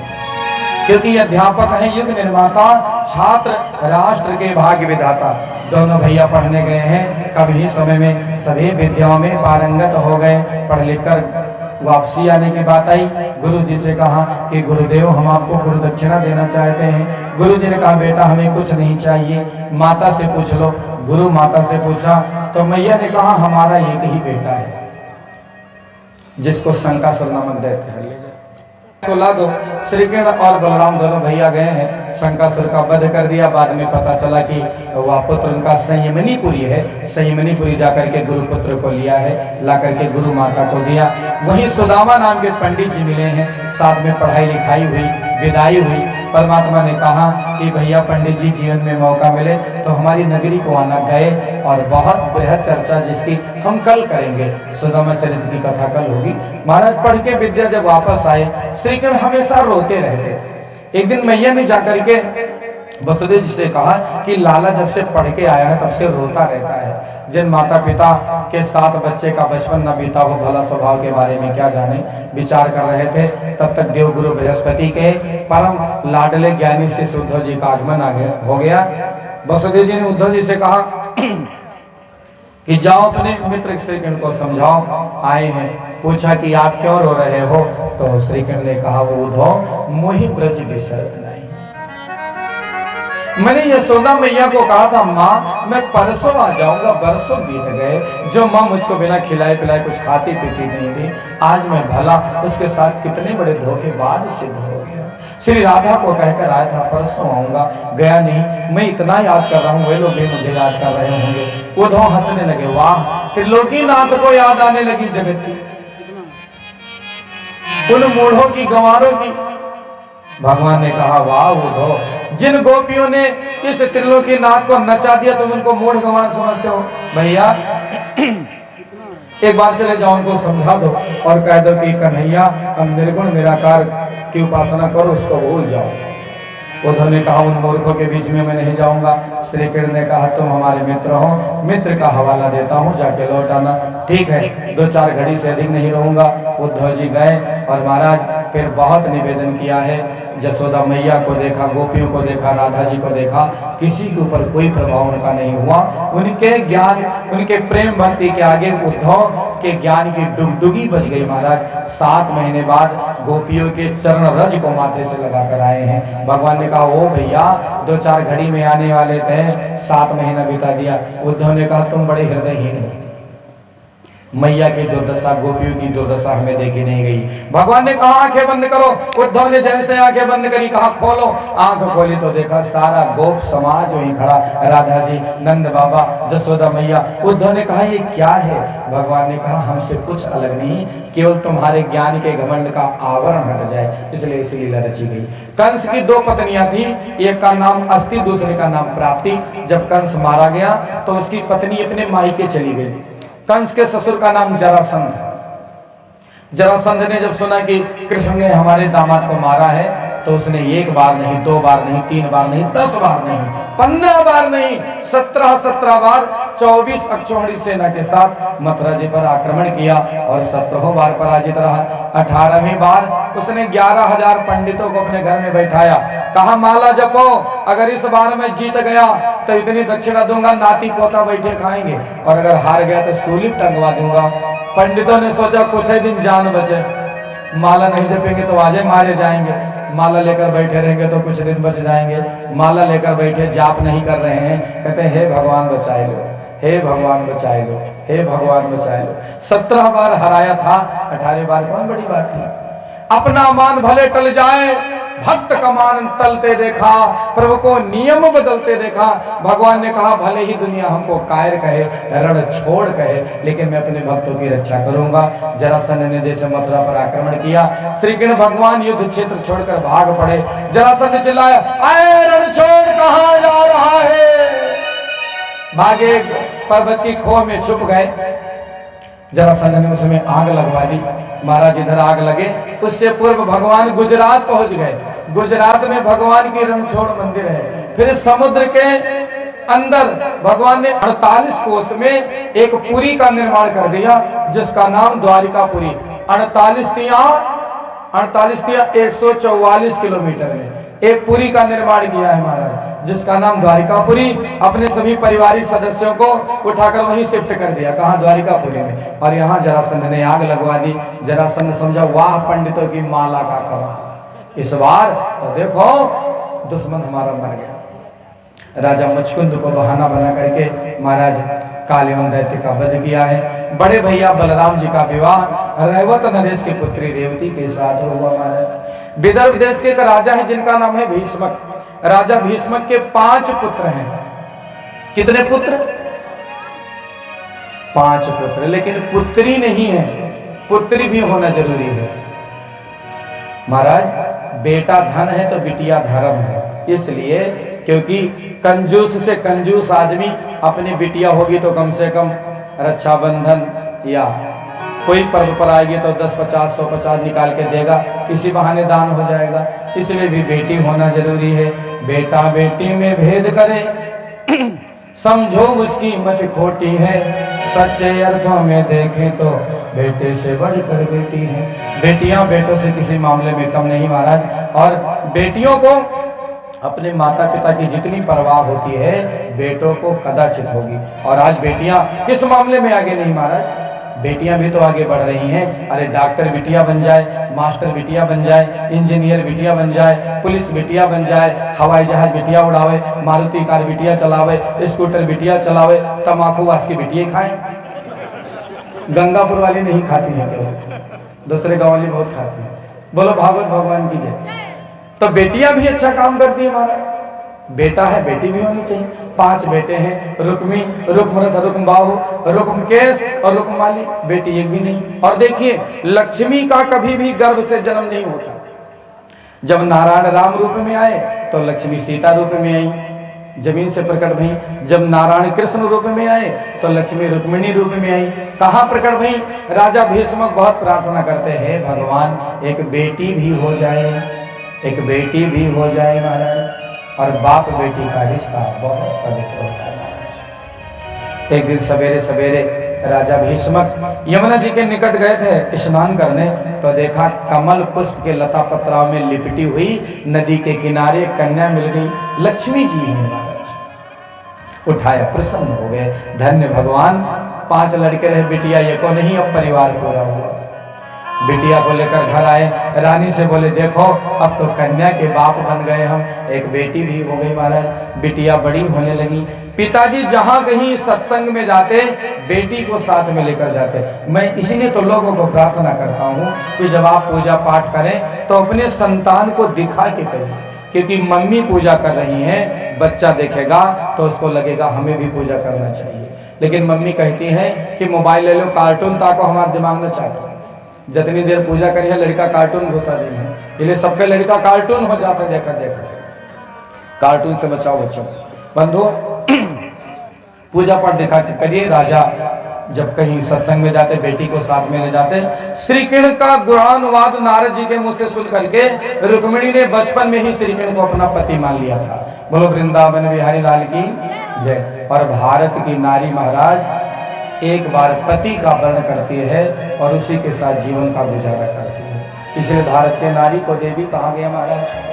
Speaker 1: क्योंकि अध्यापक हैं युग निर्माता, छात्र राष्ट्र के भाग्य विधाता। दोनों भैया पढ़ने गए हैं, कभी समय में सभी विद्याओं में पारंगत हो गए। पढ़ लिख कर वापसी आने की बात आई, गुरु जी से कहा कि गुरुदेव हम आपको गुरु दक्षिणा देना चाहते हैं। गुरु जी ने कहा बेटा हमें कुछ नहीं चाहिए, माता से पूछ लो। गुरु माता से पूछा तो मैया ने कहा हमारा एक ही बेटा है जिसको शंकासुर नामक दैत्य हर ले गए। को ला दो। श्री कृष्ण और बलराम दोनों भैया गए हैं, शंकासुर का वध कर दिया। बाद में पता चला कि वह पुत्र उनका संयमनीपुरी है। संयमनीपुरी जाकर के गुरु पुत्र को लिया है, ला करके गुरु माता को दिया। वहीं सुदामा नाम के पंडित जी मिले हैं, साथ में पढ़ाई लिखाई हुई, विदाई हुई। परमात्मा ने कहा कि भैया पंडित जी जीवन में मौका मिले तो हमारी नगरी को आना। गए और बहुत बृहद चर्चा जिसकी हम कल करेंगे, सुदामा चरित्र की कथा कल होगी। महाराज पढ़ के विद्या जब वापस आए, श्री कृष्ण हमेशा रोते रहते। एक दिन मैया ने जाकर के वसुदेव जी से कहा कि लाला जब से पढ़ के आया है तब से रोता रहता है। जिन माता पिता के साथ बच्चे का बचपन न बीता हो, भला स्वभाव के बारे में क्या जाने, विचार कर रहे थे। तब तक देवगुरु बृहस्पति के परम लाडले ज्ञानी शिष्य उद्धव जी का आगमन हो गया। वसुदेव जी ने उद्धव जी से कहा कि जाओ अपने मित्र श्री कृष्ण को समझाओ, आए हैं। पूछा कि आप क्यों रो रहे हो? तो श्री कृष्ण ने कहा वो उद्धव मोहि ब्रज विसरत नहीं। मैंने यशोदा मैया को कहा था माँ मैं परसों आ जाऊंगा, बरसों बीत गए। जो माँ मुझको बिना खिलाए पिलाए कुछ खाती पीती नहीं थी, आज मैं भला उसके साथ कितने बड़े धोखेबाज सिद्ध हो गया। श्री राधा को कहकर आया था परसों आऊंगा, गया नहीं। मैं इतना याद कर रहा हूँ, वे लोग भी मुझे याद कर रहे होंगे। उद्धव हंसने लगे, वाह त्रिलोकी नाथ को याद आने लगी जगत की, उन मूढ़ों की, गंवारों की। भगवान ने कहा वाह उद्धव, जिन गोपियों ने इस त्रिलोकी नाथ को नचा दिया तुम उनको मूढ़ गंवार समझते हो? भैया एक बार चले जाओ, उनको समझा दो और कह दो कि कन्हैया हम निर्गुण निराकार की उपासना करो, उसको भूल जाओ। उद्धव ने कहा उन मूर्खों के बीच में मैं नहीं जाऊंगा। श्री कृष्ण ने कहा तुम हमारे मित्र हो, मित्र का हवाला देता हूं, जाके लौट आना। ठीक है, 2-4 घड़ी से अधिक नहीं रहूंगा। उद्धव जी गए और महाराज फिर बहुत निवेदन किया है। जसोदा मैया को देखा, गोपियों को देखा, राधा जी को देखा, किसी के ऊपर कोई प्रभाव उनका नहीं हुआ। उनके ज्ञान, उनके प्रेम भक्ति के आगे उद्धव के ज्ञान की डुगडुगी बज गई। महाराज 7 महीने बाद गोपियों के चरण रज को माथे से लगा कर आए हैं। भगवान ने कहा ओ भैया 2-4 घड़ी में आने वाले थे, 7 महीना बिता दिया। उद्धव ने कहा तुम बड़े हृदयहीन हो। मैया की दुर्दशा, गोपियों की दुर्दशा हमें देखी नहीं गई। भगवान ने कहा आंखें बंद करो। उद्धव ने जैसे आंखें बंद करी, कहा खोलो। आंख खोली तो देखा सारा गोप समाज वहीं खड़ा, राधा जी, नंद बाबा, जसोदा मैया। उद्धव ने कहा ये क्या है? भगवान ने कहा हमसे कुछ अलग नहीं, केवल तुम्हारे ज्ञान के घमंड का आवरण हट जाए, इसलिए इसी लीला रची गई। कंस की 2 पत्नियां थी, एक का नाम अस्ति, दूसरे का नाम प्राप्ति। जब कंस मारा गया तो उसकी पत्नी अपने मायके चली गई। कंस के ससुर का नाम जरासंध। जरासंध ने जब सुना कि कृष्ण ने हमारे दामाद को मारा है तो उसने 1 बार नहीं, 2 बार नहीं, 3 बार नहीं, 10 बार नहीं, 15 बार नहीं, 17 बार 24 अक्षौहिणी सेना के साथ मथुरा जी पर आक्रमण किया और 17 बार पराजित रहा। 18वीं बार उसने 11,000 पंडितों को अपने घर में बैठाया, कहा माला जपो, अगर इस बार मैं जीत गया तो इतनी दक्षिणा दूंगा, नाती पोता बैठे खाएंगे, और अगर हार गया तो सूली टंगवा दूंगा। पंडितों ने सोचा कुछ ही दिन जान बचे, माला नहीं जपेंगे तो आजे मारे जाएंगे, माला लेकर बैठे रहेंगे तो कुछ दिन बच जाएंगे। माला लेकर बैठे, जाप नहीं कर रहे हैं, कहते हैं हे भगवान बचाए लो, हे भगवान बचाए लो, हे भगवान बचाए लो। 17 बार हराया था, 18 बार कौन बड़ी बात थी। अपना मान भले टल जाए, भक्त का मान टलते देखा, प्रभु को नियम बदलते देखा। भगवान ने कहा भले ही दुनिया हमको कायर कहे, रण छोड़ कहे, लेकिन मैं अपने भक्तों की रक्षा करूंगा। जरासंध ने जैसे मथुरा पर आक्रमण किया, श्री कृष्ण भगवान युद्ध क्षेत्र छोड़कर भाग पड़े। जरासंध चिल्लाया आए रण छोड़ कहां जा रहा है? भागे, पर्वत की खोह में छुप गए। जरासंध ने उसमें आग लगवा दी। महाराज इधर आग लगे, उससे पूर्व भगवान गुजरात पहुंच गए। गुजरात में भगवान की रणछोड़ मंदिर है। फिर समुद्र के अंदर भगवान ने 48 कोस में एक पुरी का निर्माण कर दिया, जिसका नाम द्वारिकापुरी। 48 तिया 144 किलोमीटर में एक पुरी का निर्माण किया है महाराज, जिसका नाम द्वारिकापुरी। अपने सभी पारिवारिक सदस्यों को उठाकर वहीं शिफ्ट कर दिया। कहाँ? द्वारिकापुरी में। और यहाँ जरासंध ने आग लगवा दी। जरासंध समझा वाह पंडितों की माला का कमाल, इस बार तो देखो दुश्मन हमारा मर गया। राजा मुचकुंद को बहाना बना करके महाराज कालियन दैत्य का वध किया है। बड़े भैया बलराम जी का विवाह रैवत नरेश की पुत्री रेवती के साथ हुआ महाराज। विदर्भ देश के एक राजा है जिनका नाम है भीष्मक। राजा भीष्मक के 5 पुत्र हैं। कितने पुत्र? 5 पुत्र, लेकिन पुत्री नहीं है, पुत्री भी होना जरूरी है महाराज। बेटा धन है तो बिटिया धर्म है, इसलिए क्योंकि कंजूस से कंजूस आदमी अपनी बिटिया होगी तो कम से कम रक्षाबंधन या कोई पर्व पर आएगी तो 10, 50, 100, 50 निकाल के देगा, इसी बहाने दान हो जाएगा। इसलिए भी बेटी होना जरूरी है। बेटा बेटी में भेद करे समझो उसकी मत खोटी है। सच्चे अर्थों में देखें तो बेटे से बढ़कर बेटी है। बेटियां बेटों से किसी मामले में कम नहीं महाराज। और बेटियों को अपने माता पिता की जितनी परवाह होती है बेटों को कदाचित होगी। और आज बेटियां किस मामले में आगे नहीं महाराज? बेटियां भी तो आगे बढ़ रही हैं। अरे डॉक्टर बिटिया बन जाए, मास्टर बिटिया बन जाए, इंजीनियर बिटिया बन जाए, पुलिस बिटिया बन जाए, हवाई जहाज बिटिया उड़ावे, मारुति कार बिटिया चलावे, स्कूटर बिटिया चलावे, तम्बाकू आज की बिटिया खाएं। गंगापुर वाली नहीं खाती हैं केवल, दूसरे गाँव वाली बहुत खाती हैं। बोलो भागवत भगवान की जय। तो बेटियां भी अच्छा काम करती है महाराज। बेटा है बेटी भी होनी चाहिए। 5 बेटे हैं, रुक्मी, रुक्मरथ, रुक्मबाहु, रुक्मकेश और रुक्माली। बेटी एक भी नहीं। और देखिए लक्ष्मी का कभी भी गर्भ से जन्म नहीं होता। जब नारायण राम रूप में आए तो लक्ष्मी सीता रूप में आई, जमीन से प्रकट भई। जब नारायण कृष्ण रूप में आए तो लक्ष्मी रुक्मिणी रूप में आई। कहाँ प्रकट भई? राजा भीष्मक बहुत प्रार्थना करते हैं, भगवान एक बेटी भी हो जाए, एक बेटी भी हो जाए महाराज। और बाप बेटी का रिश्ता बहुत पवित्र होता है महाराज। एक दिन सवेरे सवेरे राजा भीष्मक यमुना जी के निकट गए थे स्नान करने, तो देखा कमल पुष्प के लता पत्राओं में लिपटी हुई नदी के किनारे कन्या मिल गई। लक्ष्मी जी है महाराज। उठाया, प्रसन्न हो गए, धन्य भगवान। 5 लड़के रहे, बिटिया ये को नहीं, अब परिवार पूरा हुआ। बिटिया को लेकर घर आए, रानी से बोले देखो अब तो कन्या के बाप बन गए हम, एक बेटी भी हो गई महाराज। बिटिया बड़ी होने लगी। पिताजी जहां कहीं सत्संग में जाते बेटी को साथ में लेकर जाते। मैं इसीलिए तो लोगों को प्रार्थना करता हूं कि जब आप पूजा पाठ करें तो अपने संतान को दिखा के करिए, क्योंकि मम्मी पूजा कर रही हैं, बच्चा देखेगा तो उसको लगेगा हमें भी पूजा करना चाहिए। लेकिन मम्मी कहती है कि मोबाइल ले लो, कार्टून ताको, हमारे दिमाग में चाटो। जितनी देर पूजा करी है लड़का कार्टून घुसा दी है, इसलिए सबके लड़का कार्टून हो जाता देखा देखा। कार्टून से बचाओ बच्चों। बंधु पूजा पाठ दिखा के करिए। राजा जब कहीं सत्संग में जाते बेटी को साथ में ले जाते। श्रीकृष्ण का गुणानुवाद नारद जी के मुंह से सुन करके रुक्मिणी ने बचपन में ही श्रीकृष्ण को अपना पति मान लिया था। बोलो वृंदावन बिहारी लाल की जय। और भारत की नारी महाराज एक बार पति का वर्ण करती है और उसी के साथ जीवन का गुजारा करती है। इसलिए भारत के नारी को देवी कहा गया महाराज।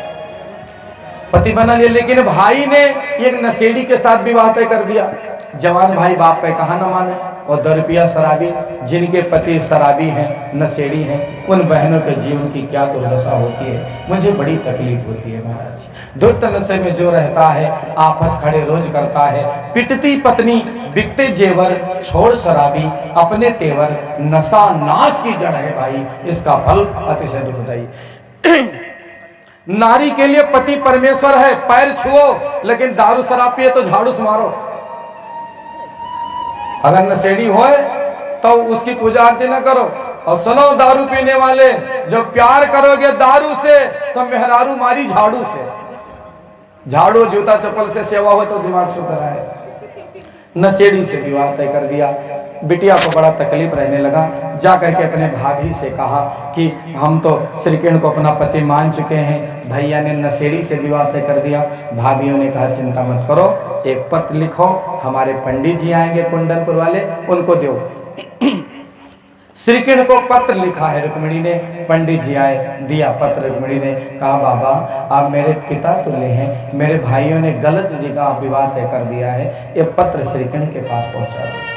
Speaker 1: पति बना लिया, लेकिन भाई ने एक नशेड़ी के साथ विवाह तय कर दिया। जवान भाई बाप का कहा न माने, और 10 रुपया शराबी, जिनके पति शराबी हैं, नशेड़ी हैं, उन बहनों के जीवन की क्या दुर्दशा होती है। मुझे बड़ी तकलीफ होती है महाराज। धुत नशे में जो रहता है आफत खड़े रोज करता है। पिटती पत्नी, बिकते जेवर, छोड़ शराबी, अपने तेवर, नशा नाश की जड़ है भाई, इसका फल अतिशय दुखदायी। नारी के लिए पति परमेश्वर है, पैर छुओ, लेकिन दारू शराब पिए तो झाड़ू से मारो। अगर नशेड़ी होए तो उसकी पूजा आरती न करो। और सुनो दारू पीने वाले, जब प्यार करोगे दारू से तो मेहरारू मारी झाड़ू से। झाड़ू जूता चप्पल से सेवा हो तो दिमाग शुद्ध रहे। नशेड़ी से विवाह तय कर दिया। बिटिया को बड़ा तकलीफ रहने लगा। जा करके अपने भाभी से कहा कि हम तो श्रीकृष्ण को अपना पति मान चुके हैं, भैया ने नशेड़ी से विवाह तय कर दिया। भाभीियों ने कहा चिंता मत करो, एक पत्र लिखो, हमारे पंडित जी आएंगे कुंडनपुर वाले, उनको दो। श्रीकृष्ण को पत्र लिखा है रुक्मिणी ने, पंडित जी आए, दिया पत्र। रुक्मिणी ने कहा बाबा आप मेरे पिता तुल्य हैं, मेरे भाइयों ने गलत जगह विवाह तय कर दिया है, ये पत्र श्रीकृष्ण के पास पहुंचा दो।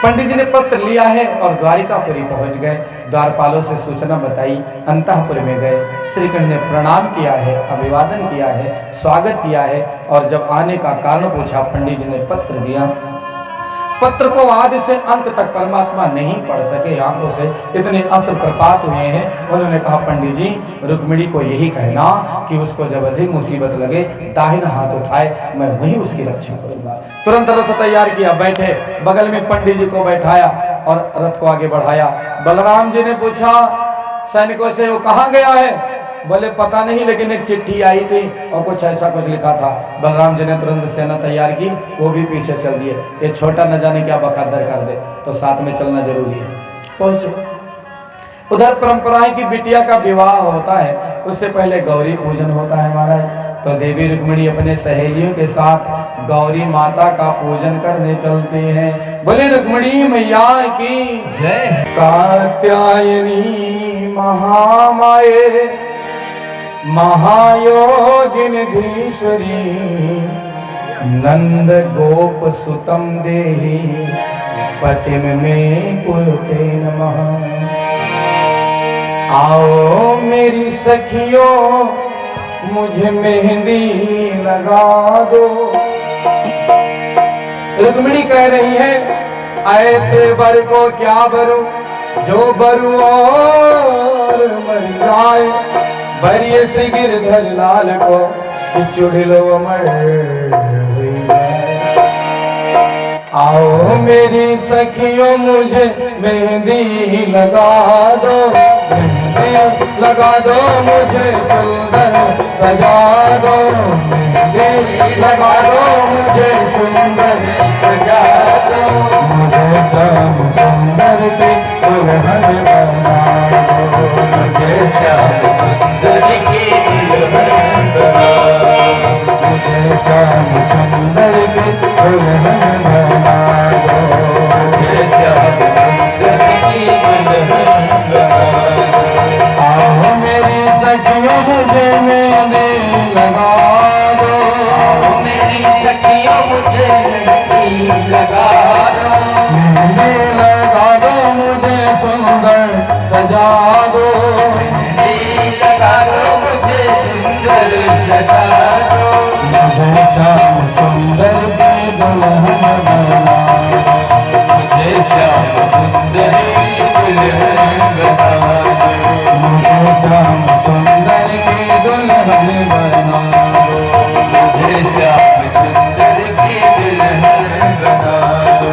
Speaker 1: पंडित जी ने पत्र लिया है और द्वारिकापुरी पहुंच गए, द्वारपालों से सूचना बताई, अंतःपुर में गए। श्रीकृष्ण ने प्रणाम किया है, अभिवादन किया है, स्वागत किया है, और जब आने का कारण पूछा पंडित जी ने पत्र दिया। पत्र को आदि से अंत तक परमात्मा नहीं पढ़ सके, आंखों से इतने अस्त्र प्रपात हुए हैं। उन्होंने कहा पंडित जी रुक्मिणी को यही कहना कि उसको जब अधिक मुसीबत लगे दाहिना हाथ उठाए, मैं वही उसकी रक्षा करूंगा। तुरंत रथ तैयार किया, बैठे, बगल में पंडित जी को बैठाया और रथ को आगे बढ़ाया। बलराम जी ने पूछा सैनिकों से वो कहाँ गया है? बोले पता नहीं, लेकिन एक चिट्ठी आई थी और कुछ ऐसा कुछ लिखा था। बलराम जी ने तुरंत सेना तैयार की, वो भी पीछे चल दिए। ये छोटा न जाने क्या बकद्दर कर दे, तो साथ में चलना जरूरी है। पहुंचे। उधर परंपरा है कि बिटिया का विवाह होता है, उससे पहले गौरी पूजन होता है महाराज। तो देवी रुक्मिणी अपने सहेलियों के साथ गौरी माता का पूजन करने चलते हैं। बोले रुक्मिणी मैया की जय। कात्यायनी महामाये महायोगिन धीश्वरी नंद गोप सुतम देहि पतिम में कुलते नमः। आओ मेरी सखियों मुझे मेहंदी लगा दो। रुक्मिणी कह रही है ऐसे बर को क्या बरू, जो बरू और मर जाए। बरिए श्री गिरधर लाल को चुड़लो अमर हुई जाए। आओ मेरी सखियों मुझे मेहंदी लगा दो, मेहंदी लगा दो मुझे सुंदर सजा दो, मेहंदी लगा दो मुझे सुंदर सजा दो, मुझे श्याम सुंदर की दुल्हन बना दो, मुझे श्याम सुंदर की दुल्हन बना दो, मुझे श्याम सुंदर की दुल्हन बना दो, मुझे श्याम सुंदर की दुल्हन बना दो। आओ मेरी सखियों मुझे मेहंदी लगा दो, आओ मेरी सखियों मुझे मेहंदी लगा दो, मेहंदी लगा दो मुझे सुंदर सजा दो, मेहंदी लगा दो मुझे सुंदर सजा दो, मुझे श्याम सुंदर की दुल्हन बना दो, मुझे श्याम सुंदर की दुल्हन बना दो, मुझे श्याम सुंदर की दुल्हन बना दो, मुझे श्याम सुंदर की दुल्हन बना दो।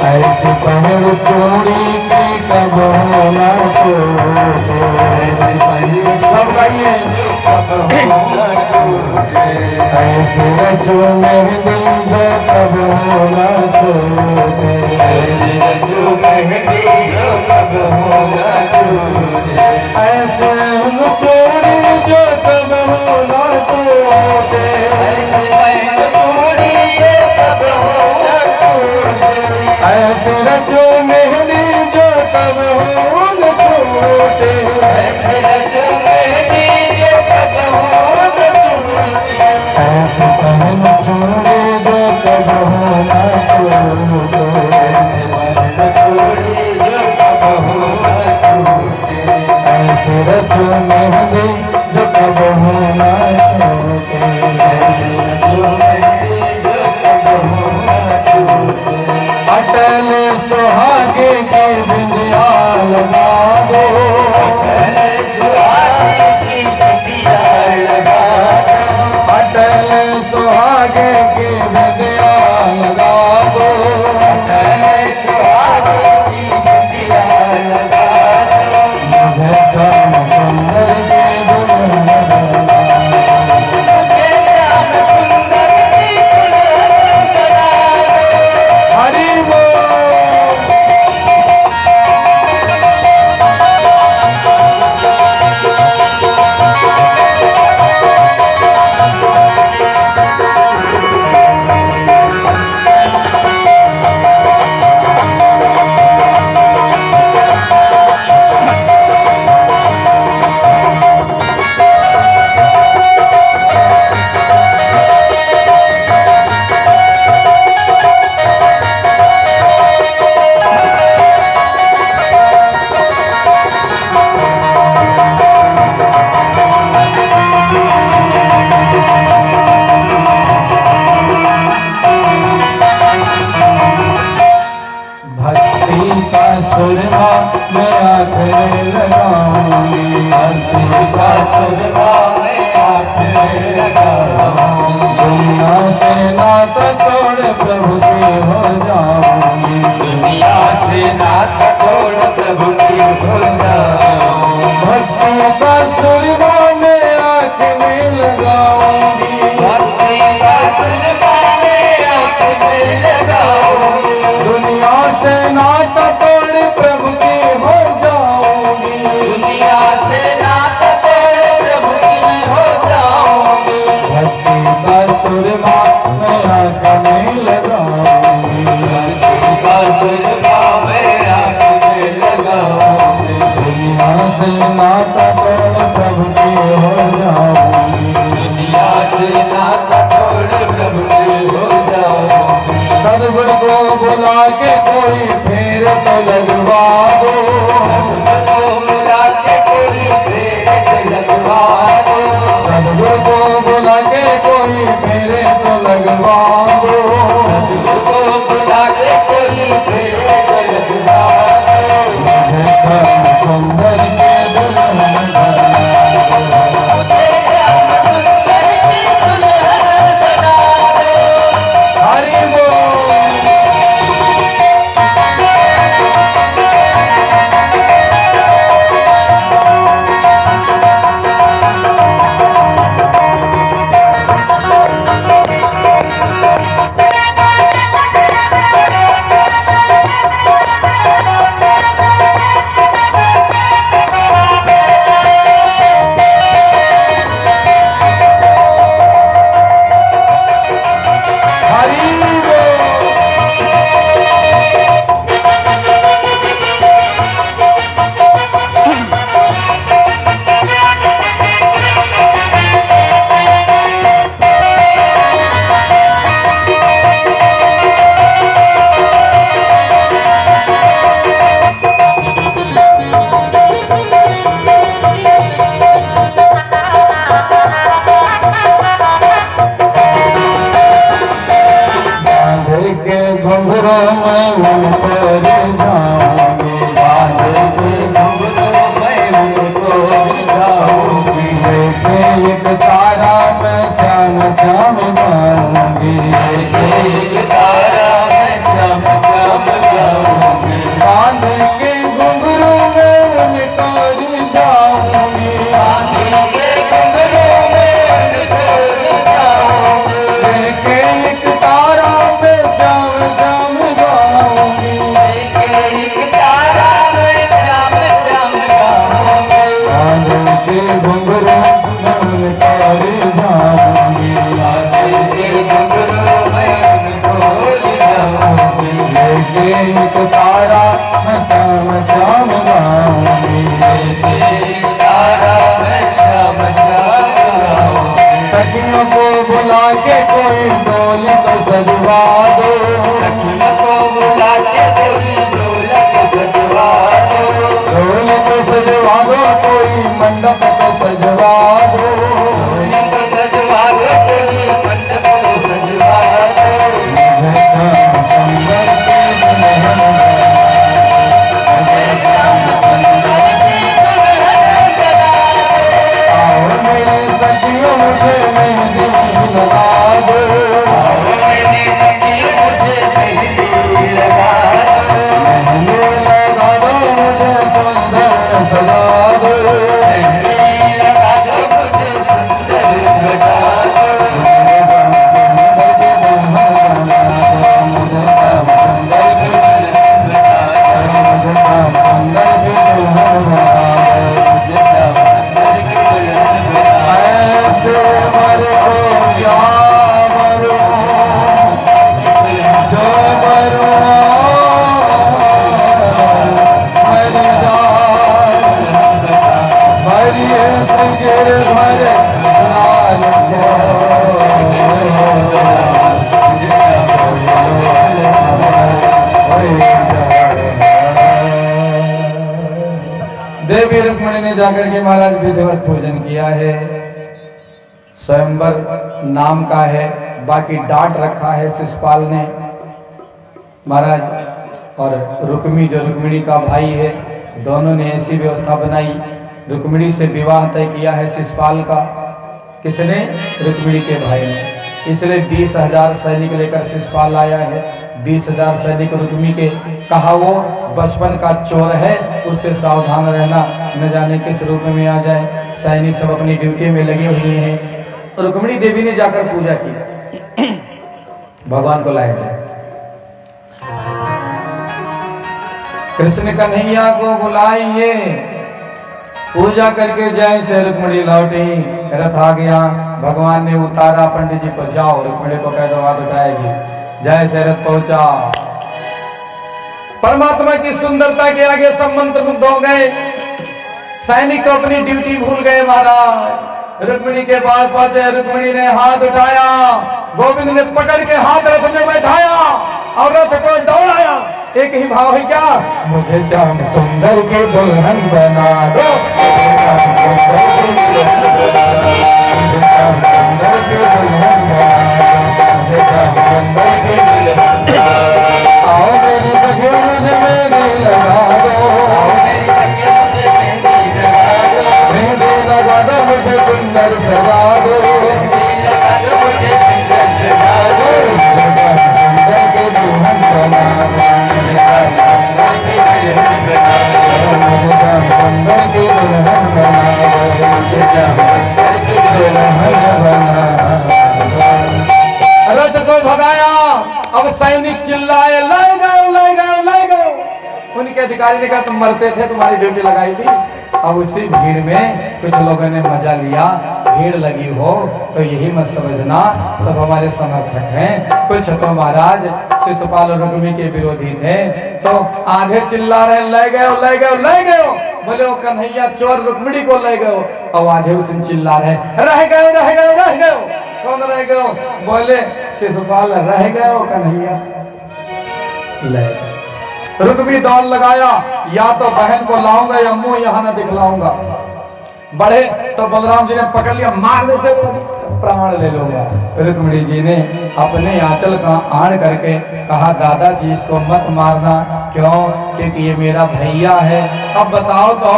Speaker 1: ऐसे पहन चूड़ी की कब होना छोड़े, ऐसे पहन सब गाइए कब होना छोड़े, ऐसे रचो मेहंदी जो कब होना छोड़े, ऐसे रचो मेहंदी जो कब होना छोड़े, ऐसे चूड़ी जो कब होना छोड़े, ऐसे पहन चूड़ी जो कब होना छोड़े, ऐसे रचो मेहंदी जो कब होना छोड़े, ऐसे रचो मेहंदी जो कब होना छोड़े, ऐसे पहन चूड़ी जो कब होना छोड़े, ऐसे पहन चूड़ी जो कब होना छोड़े, ऐसे रचो मेहंदी जो कब होना छोड़े, ऐसे रचो मेहंदी जो कब होना छोड़े। अटल सुहागे की बिंदिया लगा दो, अटल सुहागे की बिंदिया लगा दो, अटल सुहागे की बिंदिया लगा दो, अटल सुहागे की बिंदिया लगा दो, मुझे श्याम सुंदर की दुल्हन बना दो, मुझे श्याम सुंदर की दुल्हन बना दो। हरि बोल सुरमा मैं आखिर लगाऊंगी,
Speaker 2: भक्ति का सुरमा मैं आखिर लगाऊंगी,
Speaker 1: दुनिया से नाता तोड़ प्रभु की हो जाऊंगी,
Speaker 2: दुनिया से नाता तोड़ प्रभु की हो जाऊंगी,
Speaker 1: भक्ति का सुरमा मैं आखिर लगाऊंगी,
Speaker 2: भक्ति का सुरमा मैं आखिर लगाऊंगी,
Speaker 1: दुनिया से नाता तोड़ प्रभु की हो जाऊंगी,
Speaker 2: दुनिया से नाता तोड़ प्रभु की हो जाऊंगी,
Speaker 1: भक्ति का सुरमा मैं आखिर लगाऊंगी,
Speaker 2: भक्ति का सुरमा मैं आखिर लगाऊंगी,
Speaker 1: दुनिया से नाता तोड़ प्रभु की हो जाऊंगी,
Speaker 2: दुनिया से नाता तोड़ प्रभु की हो जाऊंगी,
Speaker 1: सदगुरु को बुला के कोई फेर तो लगवा दो,
Speaker 2: सदगुरु बुला के कोई फेर लगवा दो,
Speaker 1: सदगुरु को बुला के कोई फेरे तो लगवा दो,
Speaker 2: सदगुरु को बुला के कोई फेर लगवा दो,
Speaker 1: मुझे श्याम सुंदर के दुल्हन बना दो,
Speaker 2: श्याम सुंदर की दुल्हन बना दो,
Speaker 1: हरि बोल। घुंघरों में उतर जाऊंगी,
Speaker 2: बांध के घुंघरू मैं उनको दिखाऊंगी,
Speaker 1: लेके एक तारा मैं श्याम श्याम गाऊंगी,
Speaker 2: एक तारा मैं श्याम श्याम गाऊंगी,
Speaker 1: बांध के घुंघरू में उतर जाऊंगी,
Speaker 2: बांध के घुंघरू मैं उनको दिखाऊंगी,
Speaker 1: लेके एक तारा मैं श्याम श्याम गाऊंगी,
Speaker 2: एक तारा मैं श्याम श्याम गाऊंगी,
Speaker 1: बांध के घुंघरू में उतर जाऊंगी,
Speaker 2: बांध के घुंघरू मैं उनको दिखाऊंगी,
Speaker 1: लेके एक तारा मैं श्याम श्याम गाऊंगी,
Speaker 2: एक तारा मैं श्याम श्याम गाऊंगी,
Speaker 1: सखियों को बुला के कोई डोल तो सजवा दो,
Speaker 2: सखियों को बुला के कोई ढोलक सजवा दो,
Speaker 1: डोल तो सजवा दो, कोई मंडप तो सजवा दो,
Speaker 2: ढोलक सजवा दो, कोई मंडप सजवा दो,
Speaker 1: मुझे श्याम सुंदर के दुल्हन
Speaker 2: मुझे श्याम सुंदर की दुल्हन बना दो,
Speaker 1: आओ मेरे सखियों मुझे मेहंदी लगा दो,
Speaker 2: मेरी सखी मुझे मेहंदी लगा दो,
Speaker 1: मेहंदी लगा दो, मुझे सुंदर सजा दो,
Speaker 2: मेहंदी लगा दो, मुझे सुंदर सजा दो,
Speaker 1: मुझे श्याम सुंदर के दुल्हन बना दो, मुझे श्याम सुंदर के दुल्हन मुझे श्याम सुंदर की दुल्हन बना दो,
Speaker 2: मुझे श्याम सुंदर की दुल्हन बना दो,
Speaker 1: ऐसे मर को क्या मरूं, जो मरूं मर जाए, मरिए श्री गिरधर लाल देवी रुक्मिणी ने जाकर के महाराज विधिवत पूजन किया है, स्वयंवर नाम का है, बाकी डांट रखा है शिषपाल ने। महाराज और रुक्मिणी का भाई है, दोनों ने ऐसी व्यवस्था बनाई, रुक्मिणी से विवाह तय किया है शिशुपाल का। किसने? रुक्मिणी के भाई ने। इसलिए 20,000 सैनिक लेकर शिशुपाल आया है। 20,000 सैनिक रुक्मिणी के। कहा वो बचपन का चोर है, उससे सावधान रहना, न जाने किस रूप में आ जाए। सैनिक सब अपनी ड्यूटी में लगे हुए हैं। रुक्मिणी देवी ने जाकर पूजा की, भगवान को लाया जाए। कृष्ण कन्हैया को बुलाइए। पूजा करके जय से रुक्मिणी लौटी, रथ आ गया। भगवान ने उतारा पंडित जी को, जाओ रुक्मिणी को कह दो हाथ उठाएगी। जय से रथ पहुंचा। परमात्मा की सुंदरता के आगे सब मंत्रमुग्ध हो गए। सैनिक तो अपनी ड्यूटी भूल गए महाराज। रुक्मिणी के पास पहुंचे, रुक्मिणी ने हाथ उठाया, गोविंद ने पकड़ के हाथ रथ में बैठाया और रथ को दौड़ाया। एक ही भाव है क्या? मुझे श्याम सुंदर के दुल्हन बना दो, मुझे श्याम सुंदर के दुल्हन बना दो, मुझे श्याम सुंदर के दुल्हन बना दो, मुझे श्याम सुंदर के दुल्हन बना दो। आओ मेरी सखी मुझे मेहंदी लगा दो, आओ मेरी सखी मुझे मेहंदी लगा दो, मेहंदी लगा दो मुझे सुंदर सजा दो, मेहंदी लगा दो मुझे सुंदर सजा दो, मुझे श्याम सुंदर के दुल्हन बना दो। रथ को भगाया। अब सैनिक चिल्लाए, ले गए ले गए ले गए। उनके अधिकारी ने कहा तुम मरते थे, तुम्हारी ड्यूटी लगाई थी। अब उसी भीड़ में कुछ लोगों ने मजा लिया। भीड़ लगी हो तो यही मत समझना सब हमारे समर्थक हैं। कुछ तो महाराज शिशुपाल और रुक्मिणी के विरोधी थे, तो आधे चिल्ला रहे ले गए ले गए ले गए, बोले वो कन्हैया चोर रुक्मिणी को ले गए। और आधे उसे चिल्ला रहे रह गए रह गए रह गए। कौन रह गए? बोले शिशुपाल रह गए, वो कन्हैया ले गए। रुक्मिणी दौड़ लगाया, या तो बहन को लाऊंगा या मुंह यहाँ न दिखलाऊंगा। बढ़े तो बलराम जी ने पकड़ लिया, मारने चले, प्राण ले लूंगा। रुक्मिणी जी ने अपने आंचल का आड़ करके कहा दादाजी इसको मत मारना। क्यों? क्योंकि ये मेरा भैया है। अब बताओ तो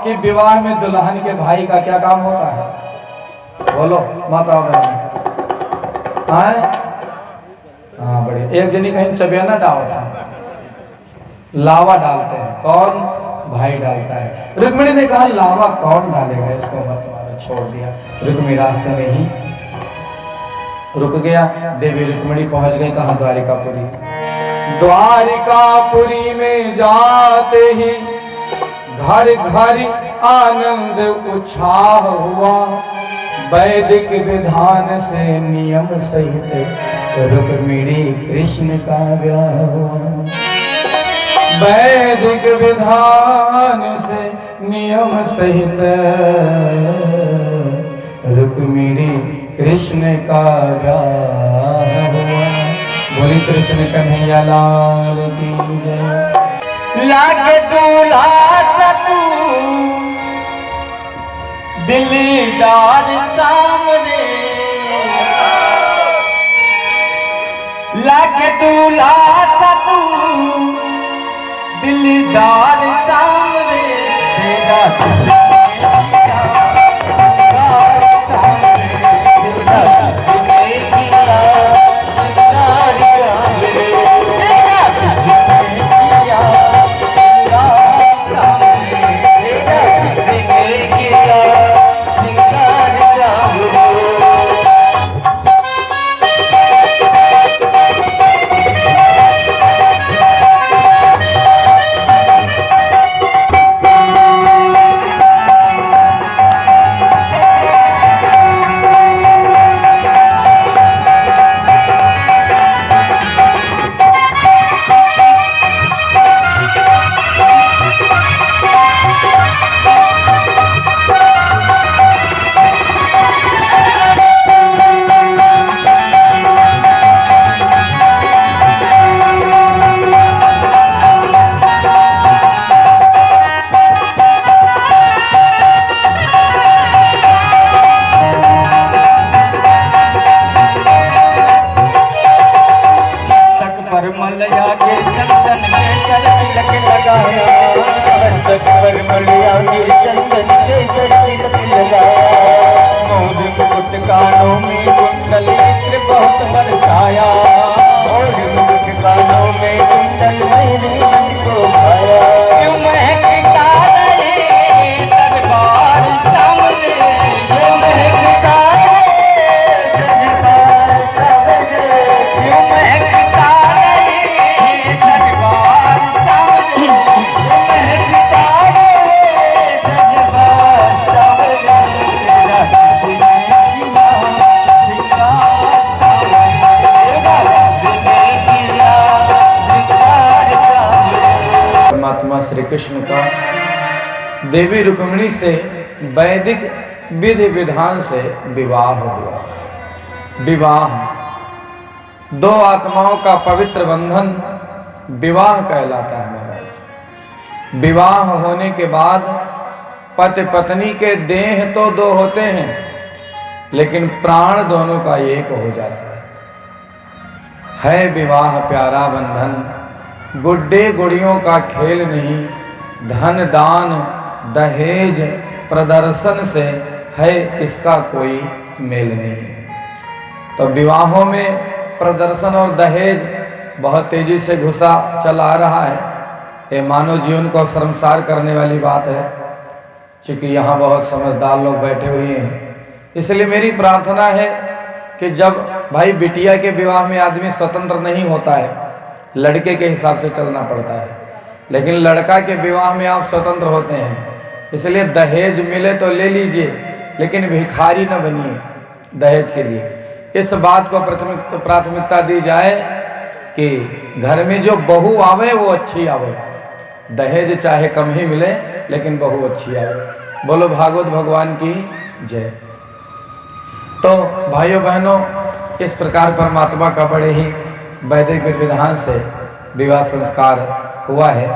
Speaker 1: कि विवाह में दुल्हन के भाई का क्या काम होता है? बोलो माता बहन। हाँ बड़े। एक जनी कहीं चबेना डाला था, लावा डालते हैं। कौन? भाई डालता है। रुक्मिणी ने कहा लावा कौन डालेगा, इसको मत मारो, छोड़ दिया। रुक्मिणी रास्ते में ही रुक गया। देवी रुक्मिणी पहुंच गई कहाँ? द्वारिकापुरी। द्वारिकापुरी में जाते ही घर घर आनंद उछाह हुआ। वैदिक विधान से नियम सहित रुक्मिणी कृष्ण का ब्याह हुआ। वैदिक विधान से नियम सहित रुक्मिणी कृष्ण का ब्याह हुआ। बोली कृष्ण कन्हैया लाल की जय।
Speaker 2: लागे दूल्हा तू दिलदार सामने, लागे दूल्हा तू दिलदार सामने, तेरा किसने किया सिंगार सामने, तेरा किसने किया सिंगार सामने, तेरा किसने किया सिंगार सामने, तेरा किसने किया सिंगार सामने। गाया, हस्तक पर मलिया गिर चंदन के सर तिलक लगाया, मोर मुकुट कानों में कुंडल इत्र बहुत बरसाया, मोर मुकुट कानों में कुंडल मैंने मन को भाया। क्यों महकता रहे दरबार सामने, क्यों महकता रहे दरबार सामने, क्यों महकता रहे दरबार सामने, क्यों महकता रहे दरबार सामने, तेरा किसने किया सिंगार सामने, तेरा किसने किया सिंगार सामने।
Speaker 1: परमात्मा श्री कृष्ण का देवी रुक्मिणी से वैदिक विधि विधान से विवाह हो गया। विवाह दो आत्माओं का पवित्र बंधन विवाह कहलाता है महाराज। विवाह होने के बाद पति पत्नी के देह तो दो होते हैं, लेकिन प्राण दोनों का एक हो जाता है विवाह प्यारा बंधन, गुड्डे गुड़ियों का खेल नहीं, धन दान दहेज प्रदर्शन से है इसका कोई मेल नहीं। तो विवाहों में प्रदर्शन और दहेज बहुत तेजी से घुसा चला आ रहा है। ये मानव जीवन को शर्मसार करने वाली बात है, क्योंकि यहाँ बहुत समझदार लोग बैठे हुए हैं। इसलिए मेरी प्रार्थना है कि जब भाई बिटिया के विवाह में आदमी स्वतंत्र नहीं होता है, लड़के के हिसाब से चलना पड़ता है, लेकिन लड़का के विवाह में आप स्वतंत्र होते हैं। इसलिए दहेज मिले तो ले लीजिए, लेकिन भिखारी न बनिए दहेज के लिए। इस बात को प्राथमिकता दी जाए कि घर में जो बहू आवे वो अच्छी आवे, दहेज चाहे कम ही मिले लेकिन बहू अच्छी आवे। बोलो भागवत भगवान की जय। तो भाइयों बहनों, इस प्रकार परमात्मा का बड़े ही वैदिक विधान से विवाह संस्कार हुआ है।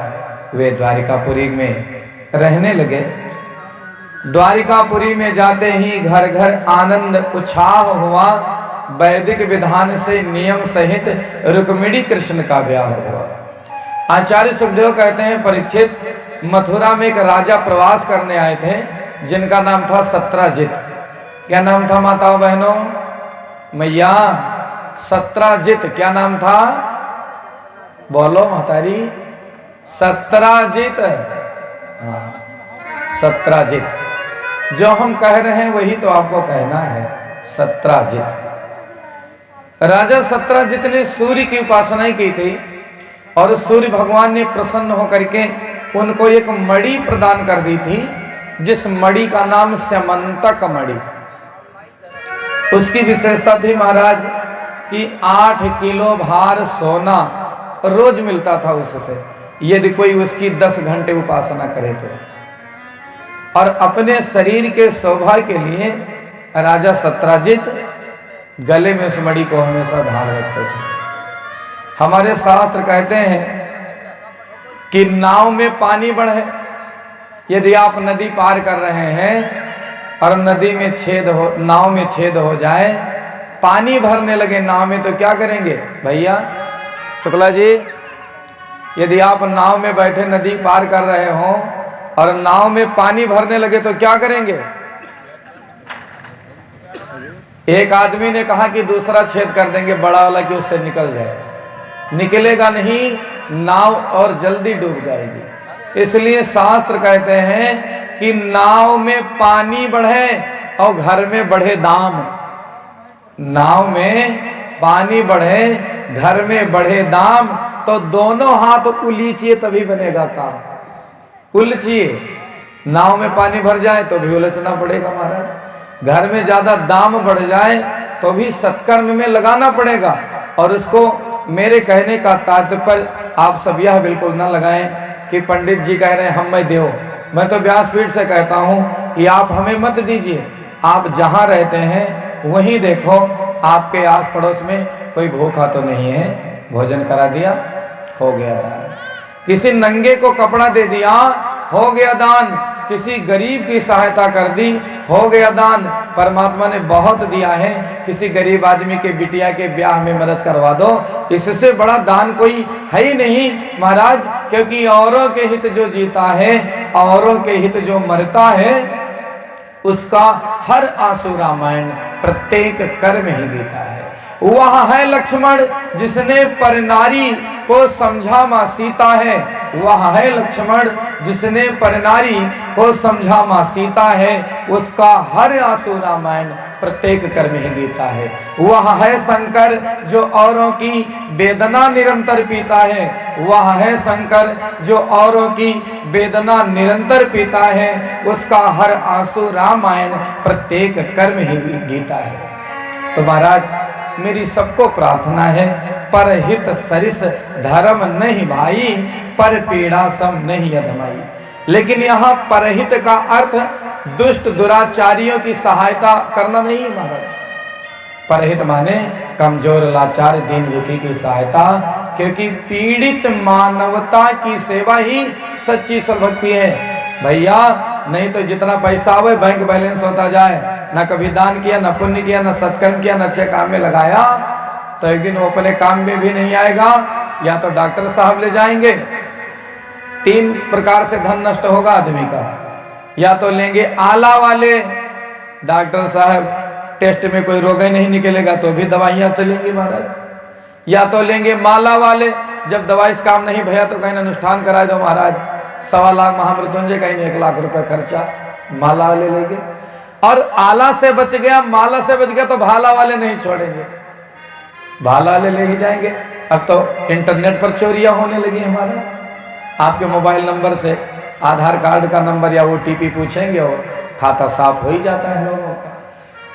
Speaker 1: वे द्वारिकापुरी में रहने लगे। द्वारिकापुरी में जाते ही घर घर आनंद उत्साह हुआ। वैदिक विधान से नियम सहित रुक्मिणी कृष्ण का ब्याह हुआ। आचार्य सुखदेव कहते हैं, परीक्षित, मथुरा में एक राजा प्रवास करने आए थे जिनका नाम था सत्राजित। क्या नाम था माताओं बहनों? मैया, सत्राजित। क्या नाम था? बोलो महतारी। सत्राजित। हाँ, सत्राजित। जो हम कह रहे हैं वही तो आपको कहना है, सत्राजित। राजा सत्राजित ने सूर्य की उपासना की थी और सूर्य भगवान ने प्रसन्न होकर के उनको एक मणि प्रदान कर दी थी, जिस मणि का नाम स्यमंतक मणि। उसकी विशेषता थी महाराज कि 8 किलो भार सोना रोज मिलता था उससे, यदि कोई उसकी 10 घंटे उपासना करे तो। और अपने शरीर के शोभा के लिए राजा सत्राजित गले में उस मणि को हमेशा धारण रखते थे। हमारे शास्त्र कहते हैं कि नाव में पानी बढ़े, यदि आप नदी पार कर रहे हैं और नदी में छेद हो, नाव में छेद हो जाए, पानी भरने लगे नाव में, तो क्या करेंगे भैया शुक्ला जी? यदि आप नाव में बैठे नदी पार कर रहे हो और नाव में पानी भरने लगे तो क्या करेंगे? एक आदमी ने कहा कि दूसरा छेद कर देंगे बड़ा वाला कि उससे निकल जाए। निकलेगा नहीं, नाव और जल्दी डूब जाएगी। इसलिए शास्त्र कहते हैं कि नाव में पानी बढ़े और घर में बढ़े दाम। नाव में पानी बढ़े, घर में बढ़े दाम, तो दोनों हाथ उलीचिए तभी बनेगा काम। उलझिए, नाव में पानी भर जाए तो भी उलझना पड़ेगा महाराज। घर में ज्यादा दाम बढ़ जाए तो भी सत्कर्म में लगाना पड़ेगा। और उसको मेरे कहने का तात्पर्य आप सब यह बिल्कुल ना लगाएं कि पंडित जी कह रहे हैं हम मैं देव। मैं तो व्यासपीठ से कहता हूं कि आप हमें मत दीजिए। आप जहां रहते हैं वहीं देखो, आपके आस पड़ोस में कोई भूखा तो नहीं है, भोजन करा दिया, हो गया दान। किसी नंगे को कपड़ा दे दिया, हो गया दान। किसी गरीब की सहायता कर दी, हो गया दान। परमात्मा ने बहुत दिया है, किसी गरीब आदमी के बिटिया के ब्याह में मदद करवा दो, इससे बड़ा दान कोई है ही नहीं महाराज। क्योंकि औरों के हित जो जीता है, औरों के हित जो मरता है, उसका हर आंसू रामायण प्रत्येक कर्म ही गीता है। वह है लक्ष्मण जिसने पर नारी को समझा मां सीता है, वह है लक्ष्मण जिसने पर नारी को समझा मां सीता है, उसका हर आंसू रामायण प्रत्येक कर्म ही गीता है। वह है शंकर जो औरों की वेदना निरंतर पीता है, वह है शंकर जो औरों की वेदना निरंतर पीता है, उसका हर आंसू रामायण प्रत्येक कर्म ही गीता है। तो महाराज मेरी सबको प्रार्थना है, परहित सरिस धर्म नहीं भाई, पर पीड़ा सम नहीं अधमाई। लेकिन यहाँ परहित का अर्थ दुष्ट दुराचारियों की सहायता करना नहीं है महाराज। परहित माने कमजोर लाचार दीन दुखी की सहायता, क्योंकि पीड़ित मानवता की सेवा ही सच्ची सर्वभक्ति है भैया। नहीं तो जितना पैसा आवे बैंक बैलेंस होता जाए, ना कभी दान किया, ना पुण्य किया, ना सत्कर्म किया, ना अच्छे काम में लगाया, तो एक दिन वो अपने काम में भी नहीं आएगा। या तो डॉक्टर साहब ले जाएंगे, 3 प्रकार से धन नष्ट होगा आदमी का। या तो लेंगे आला वाले, डॉक्टर साहब टेस्ट में कोई रोग ही नहीं निकलेगा तो भी दवाइयां चलेंगी महाराज। या तो लेंगे माला वाले, जब दवाई से काम नहीं भैया तो कहीं अनुष्ठान करा दो महाराज, 1.25 लाख महामृत्युंजय कहीं 1 लाख रुपए खर्चा, माला वाले लेंगे। और आला से बच गया, माला से बच गया तो भाला वाले नहीं छोड़ेंगे, भाला वाले ले ही जाएंगे। अब तो इंटरनेट पर चोरियां होने लगी हमारे, आपके मोबाइल नंबर से आधार कार्ड का नंबर या OTP पूछेंगे और खाता साफ हो ही जाता है लोगों का।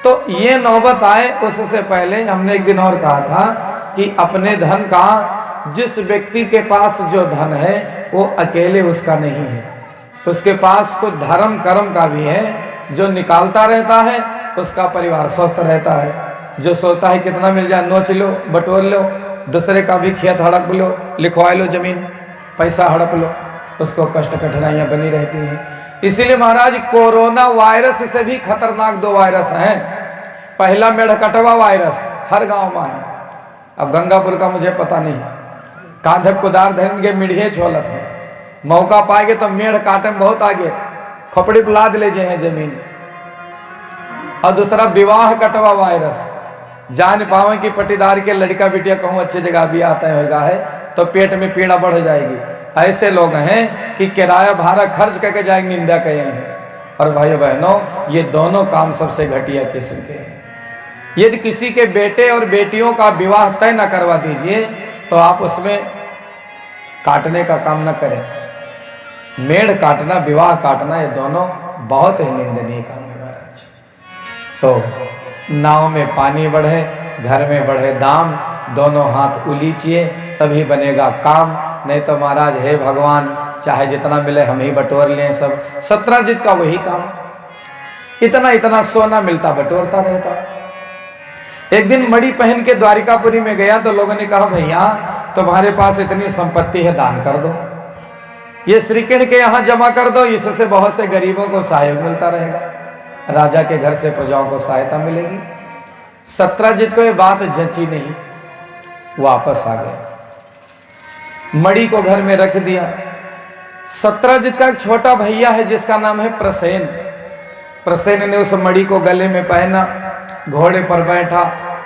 Speaker 1: तो ये नौबत आए उससे पहले हमने एक दिन और कहा था कि अपने धन का, जिस व्यक्ति के पास जो धन है वो अकेले उसका नहीं है, उसके पास कुछ धर्म कर्म का भी है। जो निकालता रहता है उसका परिवार स्वस्थ रहता है, जो सोचता है कितना मिल जाए नोच लो बटोर लो, दूसरे का भी खेत हड़प लो, लिखवा लो जमीन, पैसा हड़प लो, उसको कष्ट कठिनाइयां बनी रहती हैं। इसीलिए महाराज कोरोना वायरस से भी खतरनाक 2 वायरस हैं। पहला मेढकटवा वायरस हर गांव में है, अब गंगापुर का मुझे पता नहीं, कांधक कुदार धरन के मिढ़िए छोलत है, मौका पाएंगे तो मेढ़ काटे में बहुत आगे, खोपड़ी पर लाद ले जाए जमीन। और दूसरा विवाह कटवा वायरस, जान पावे कि पटीदार के लड़का बिटिया कहूँ अच्छी जगह भी आता है तो पेट में पीड़ा बढ़ जाएगी। ऐसे लोग हैं कि किराया भाड़ा खर्च करके जाएंगे, निंदा कहे हैं। और भाइयों बहनों, ये दोनों काम सबसे घटिया किस्म के हैं। यदि किसी के बेटे और बेटियों का विवाह तय न करवा दीजिए तो आप उसमें काटने का काम न करें। मेढ़ काटना, विवाह काटना, ये दोनों बहुत ही निंदनीय काम है महाराज। तो नाव में पानी बढ़े, घर में बढ़े दाम, दोनों हाथ उलीचिए तभी बनेगा काम। नहीं तो महाराज हे भगवान, चाहे जितना मिले हम ही बटोर लें सब। सत्रजीत का वही काम, इतना इतना सोना मिलता बटोरता रहता। एक दिन मड़ी पहन के द्वारिकापुरी में गया तो लोगों ने कहा भैया तुम्हारे पास इतनी संपत्ति है, दान कर दो, ये श्रीकृष्ण के यहाँ जमा कर दो, इससे बहुत से गरीबों को सहयोग मिलता रहेगा, राजा के घर से प्रजाओं को सहायता मिलेगी। सत्रजीत को ये बात जची नहीं, वापस आ गए, मड़ी को घर में रख दिया। सत्रजीत का एक छोटा भैया है जिसका नाम है प्रसेन। प्रसेन ने उस मड़ी को गले में पहना, घोड़े पर बैठा,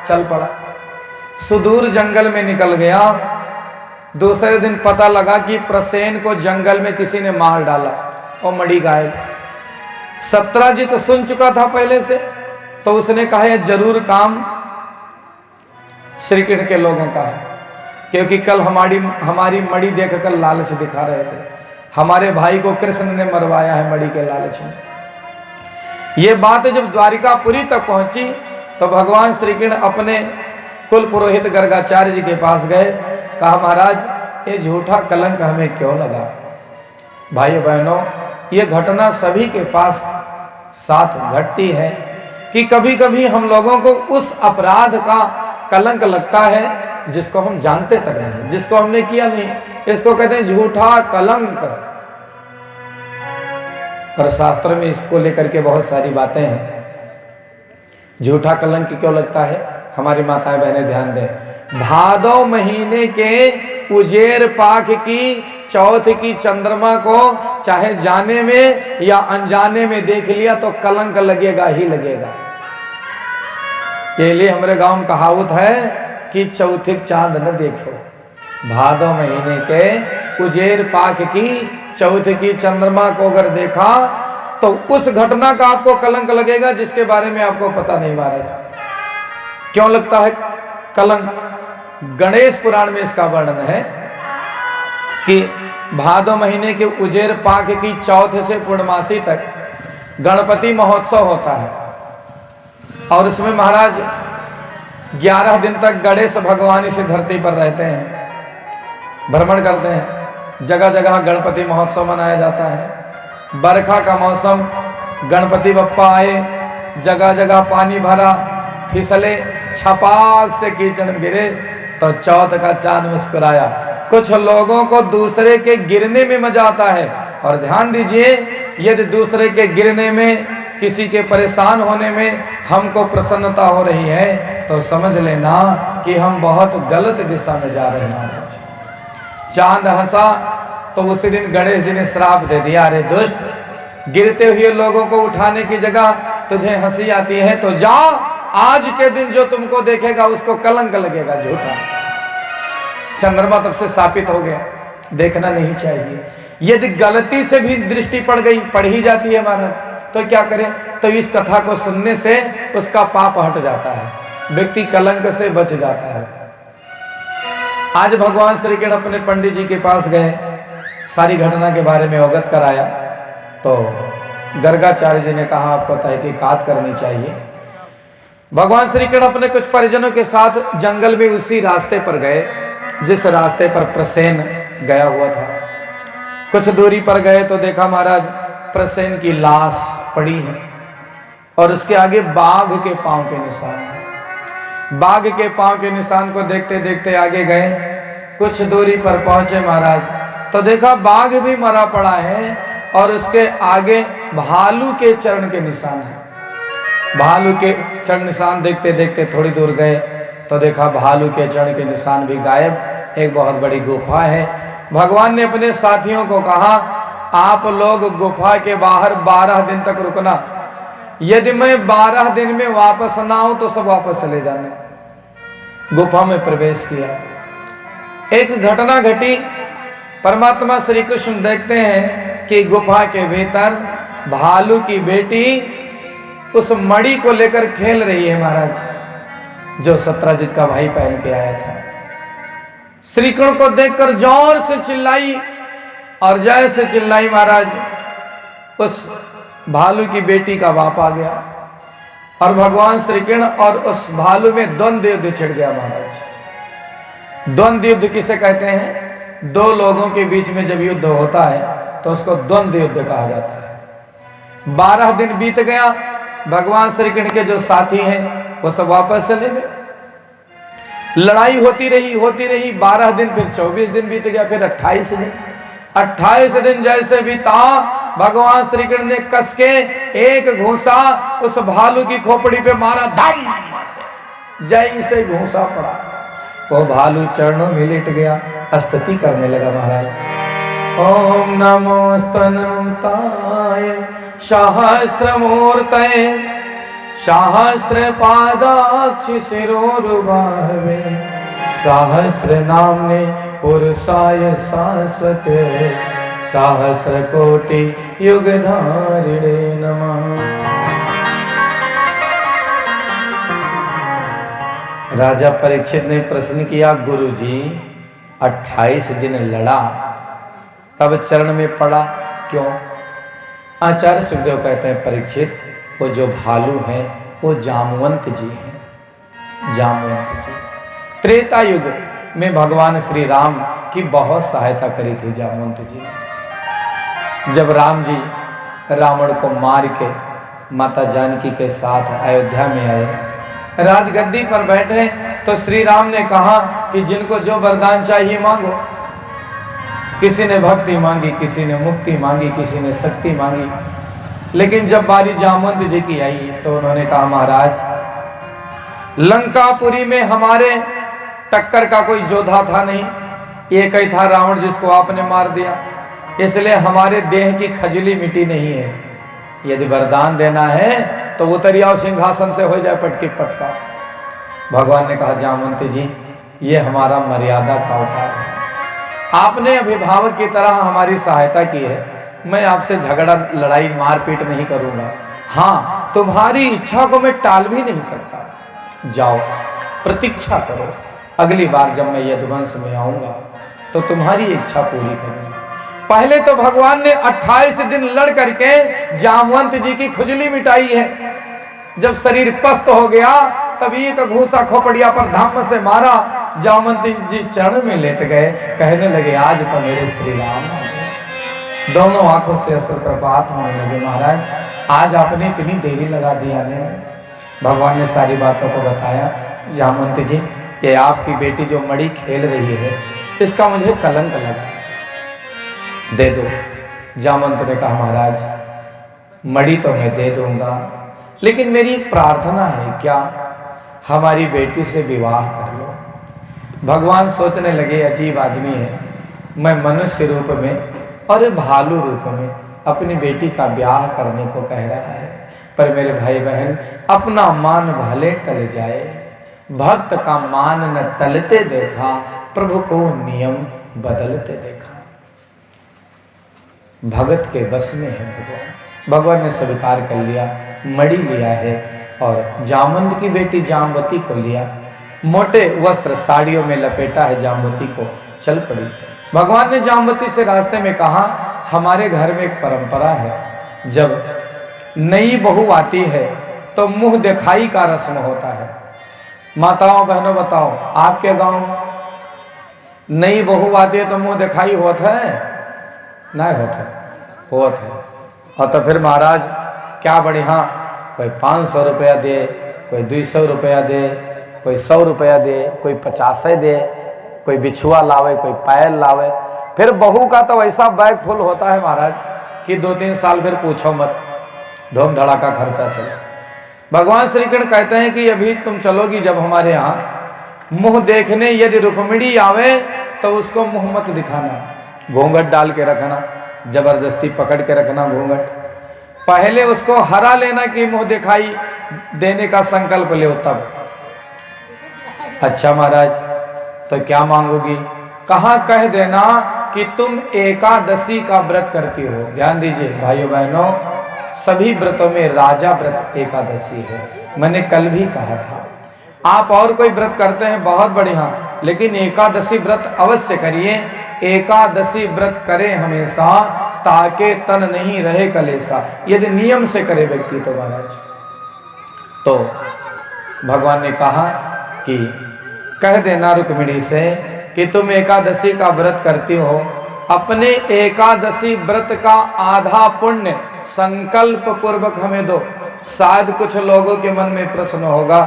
Speaker 1: चल पड़ा, सुदूर जंगल में निकल गया। दूसरे दिन पता लगा कि प्रसेन को जंगल में किसी ने मार डाला और मड़ी गायब। सत्रजीत सुन चुका था पहले से, तो उसने कहा यह जरूर काम श्रीकृष्ण के लोगों का है, क्योंकि कल हमारी मड़ी देखकर लालच दिखा रहे थे, हमारे भाई को कृष्ण ने मरवाया है मड़ी के लालच में। ये बात जब द्वारिकापुरी तक पहुंची तो भगवान श्रीकृष्ण अपने कुल पुरोहित गर्गाचार्य जी के पास गए, कहा महाराज ये झूठा कलंक हमें क्यों लगा। भाइयों बहनों, ये घटना सभी के पास साथ घटती है कि कभी कभी हम लोगों को उस अपराध का कलंक लगता है जिसको हम जानते तक नहीं, जिसको हमने किया नहीं। इसको कहते हैं झूठा कलंक। और शास्त्रों में इसको लेकर के बहुत सारी बातें हैं। झूठा कलंक क्यों लगता है, हमारी माताएं बहनें ध्यान दें। भादव महीने के उजेर पाख की चौथ की चंद्रमा को चाहे जाने में या अनजाने में देख लिया तो कलंक लगेगा ही लगेगा। ये लिए हमारे गांव में कहावत है कि चौथी चांद न देखो। भादव महीने के उजेर पाख की चौथ की चंद्रमा को अगर देखा तो उस घटना का आपको कलंक लगेगा जिसके बारे में आपको पता नहीं। महाराज क्यों लगता है कलंक? गणेश पुराण में इसका वर्णन है कि भादव महीने के उजेर पाख की चौथ से पूर्णमासी तक गणपति महोत्सव होता है और उसमें महाराज 11 दिन तक गणेश भगवान इस धरती पर रहते हैं, भ्रमण करते हैं। जगह जगह गणपति महोत्सव मनाया जाता है। बरखा का मौसम, गणपति बप्पा आए, जगह जगह पानी भरा, फिसले, छपाक से कीचड़ गिरे तो चौथ का चांद मुस्कुराया। कुछ लोगों को दूसरे के गिरने में मजा आता है। और ध्यान दीजिए, यदि दूसरे के गिरने में, किसी के परेशान होने में हमको प्रसन्नता हो रही है तो समझ लेना कि हम बहुत गलत दिशा में जा रहे हैं। चांद हंसा तो उसी दिन गणेश जी ने श्राप दे दिया, अरे दुष्ट, गिरते हुए लोगों को उठाने की जगह तुझे हंसी आती है तो जा, आज के दिन जो तुमको देखेगा उसको कलंक लगेगा। झूठा चंद्रमा तब से स्थापित हो गया, देखना नहीं चाहिए। यदि गलती से भी दृष्टि पड़ गई, पड़ ही जाती है महाराज, तो क्या करें? तो इस कथा को सुनने से उसका पाप हट जाता है, व्यक्ति कलंक से बच जाता है। आज भगवान श्री कृष्ण अपने पंडित जी के पास गए, सारी घटना के बारे में अवगत कराया तो गर्गाचार्य जी ने कहा आपको तहकीकात करनी चाहिए। भगवान श्री कृष्ण अपने कुछ परिजनों के साथ जंगल में उसी रास्ते पर गए जिस रास्ते पर प्रसेन गया हुआ था। कुछ दूरी पर गए तो देखा महाराज प्रसेन की लाश पड़ी है और उसके आगे बाघ के पांव के निशान है। बाघ के पांव के निशान को देखते देखते आगे गए, कुछ दूरी पर पहुंचे महाराज तो देखा बाघ भी मरा पड़ा है और उसके आगे भालू के चरण के निशान है। भालू के चरण निशान देखते देखते थोड़ी दूर गए तो देखा भालू के चरण के निशान भी गायब। एक बहुत बड़ी गुफा है। भगवान ने अपने साथियों को कहा आप लोग गुफा के बाहर 12 दिन तक रुकना, यदि मैं 12 दिन में वापस ना आऊं तो सब वापस चले जाने। गुफा में प्रवेश किया, एक घटना घटी। परमात्मा श्री कृष्ण देखते हैं कि गुफा के भीतर भालू की बेटी उस मणि को लेकर खेल रही है महाराज, जो सत्यजित का भाई पहन के आया था। श्री कृष्ण को देखकर जोर से चिल्लाई और जैसे चिल्लाई महाराज उस भालू की बेटी का बाप आ गया और भगवान श्री कृष्ण और उस भालू में द्वंद्व युद्ध छिड़ गया महाराज। द्वंद्व युद्ध किसे कहते हैं? दो लोगों के बीच में जब युद्ध होता है तो उसको द्वंद्व युद्ध कहा जाता है। 12 दिन बीत गया, भगवान श्री कृष्ण के जो साथी हैं वो सब वापस चले गए। लड़ाई होती रही 12 दिन, फिर 24 दिन बीत गया, फिर 28 दिन। 28 दिन जैसे बीता, भगवान श्री कृष्ण ने कस के एक घूंसा उस भालू की खोपड़ी पे मारा, धम से जैसे घूंसा पड़ा वो भालू चरणों में लेट गया, स्तुति करने लगा महाराज। ओम नमो स्तनताय सहस्रमूर्तये सहस्र पादाक्ष शिरोरुबाहवे सहस्र नामने पुरुषाय शाश्वते सहस्र कोटि युगधारिणे नमः। राजा परीक्षित ने प्रश्न किया, गुरुजी 28 दिन लड़ा तब चरण में पड़ा क्यों? आचार्य सुखदेव कहते हैं परीक्षित, वो जो भालू हैं वो जामवंत जी हैं। जामवंत जी त्रेता युग में भगवान श्री राम की बहुत सहायता करी थी जामवंत जी। जब राम जी रावण को मार के माता जानकी के साथ अयोध्या में आए, राजगद्दी पर बैठे तो श्री राम ने कहा कि जिनको जो वरदान चाहिए मांगो। किसी ने भक्ति मांगी, किसी ने मुक्ति मांगी, किसी ने शक्ति मांगी। लेकिन जब बारी जामवंत जी की आई तो उन्होंने कहा महाराज, लंकापुरी में हमारे टक्कर का कोई योद्धा था नहीं, एक ही था रावण जिसको आपने मार दिया, इसलिए हमारे देह की खजली मिटी नहीं है। यदि वरदान देना है तो उतर आओ सिंहासन से, हो जाए पटकी पटका। भगवान ने कहा जामवंत जी, ये हमारा मर्यादा का अवतार है, आपने अभिभावक की तरह हमारी सहायता की है, मैं आपसे झगड़ा लड़ाई मारपीट नहीं करूंगा। हाँ, तुम्हारी इच्छा को मैं टाल भी नहीं सकता। जाओ प्रतीक्षा करो, अगली बार जब मैं यदुवंश में आऊंगा तो तुम्हारी इच्छा पूरी करूंगा। पहले तो भगवान ने 28 दिन लड़ करके जामवंत जी की खुजली मिटाई है। जब शरीर पस्त हो गया तब एक घूसा खोपड़िया पर धम्म से मारा, जामवंत जी चरण में लेट गए, कहने लगे आज तो मेरे श्री राम। दोनों आंखों से अश्रुप्रपात होने लगे, महाराज आज आपने इतनी देरी लगा दिया ने। भगवान ने सारी बातों को बताया, जामवंत जी ये आपकी बेटी जो मणि खेल रही है इसका मुझे कलंक लगा, दे दो। जामवंत ने कहा महाराज मणि तो मैं दे दूंगा, लेकिन मेरी एक प्रार्थना है, क्या हमारी बेटी से विवाह कर लो। भगवान सोचने लगे अजीब आदमी है, मैं मनुष्य रूप में और भालू रूप में अपनी बेटी का ब्याह करने को कह रहा है, पर मेरे भाई बहन अपना मान भले टल जाए, भक्त का मान न टलते देखा, प्रभु को नियम बदलते देखा। भगत के बस में है भगवान। भगवान ने स्वीकार कर लिया, मणि लिया है और जामवंत की बेटी जामवती को लिया, मोटे वस्त्र साड़ियों में लपेटा है, जामवती को चल पड़ी। भगवान ने जामवती से रास्ते में कहा, हमारे घर में एक परंपरा है, जब नई बहू आती है तो मुंह दिखाई का रस्म होता है। माताओं बहनों बताओ, आपके गांव नई बहू आती है तो मुंह दिखाई होता है? नहीं होता है। और तो फिर महाराज क्या बढ़िया, कोई 500 रुपया दे, कोई 200 रुपया दे, कोई 100 रुपया दे, कोई 50 दे, कोई बिछुआ लावे, कोई पायल लावे। फिर बहू का तो ऐसा बैग फुल होता है महाराज कि 2-3 साल फिर पूछो मत, धूम धड़ाका खर्चा चले। भगवान श्री कृष्ण कहते हैं कि अभी तुम चलोगी जब हमारे यहाँ, मुंह देखने यदि रुक्मिणी आवे तो उसको मुंह मत दिखाना, घूंघट डाल के रखना, जबरदस्ती पकड़ के रखना घूंघट। पहले उसको हरा लेना कि मुंह दिखाई देने का संकल्प ले तब। अच्छा महाराज तो क्या मांगोगी? कहाँ कह देना कि तुम एकादशी का व्रत करती हो। ध्यान दीजिए भाइयों बहनों, सभी व्रतों में राजा व्रत एकादशी है। मैंने कल भी कहा था, आप और कोई व्रत करते हैं बहुत बढ़िया, लेकिन एकादशी व्रत अवश्य करिए। एकादशी व्रत करें हमेशा, ताके तन नहीं रहे कलेसा। यदि नियम से करे व्यक्ति तो महाराज, तो भगवान ने कहा कि कह देना रुक्मिणी से कि तुम एकादशी का व्रत करती हो, अपने एकादशी व्रत का आधा पुण्य संकल्प पूर्वक हमें दो। शायद कुछ लोगों के मन में प्रश्न होगा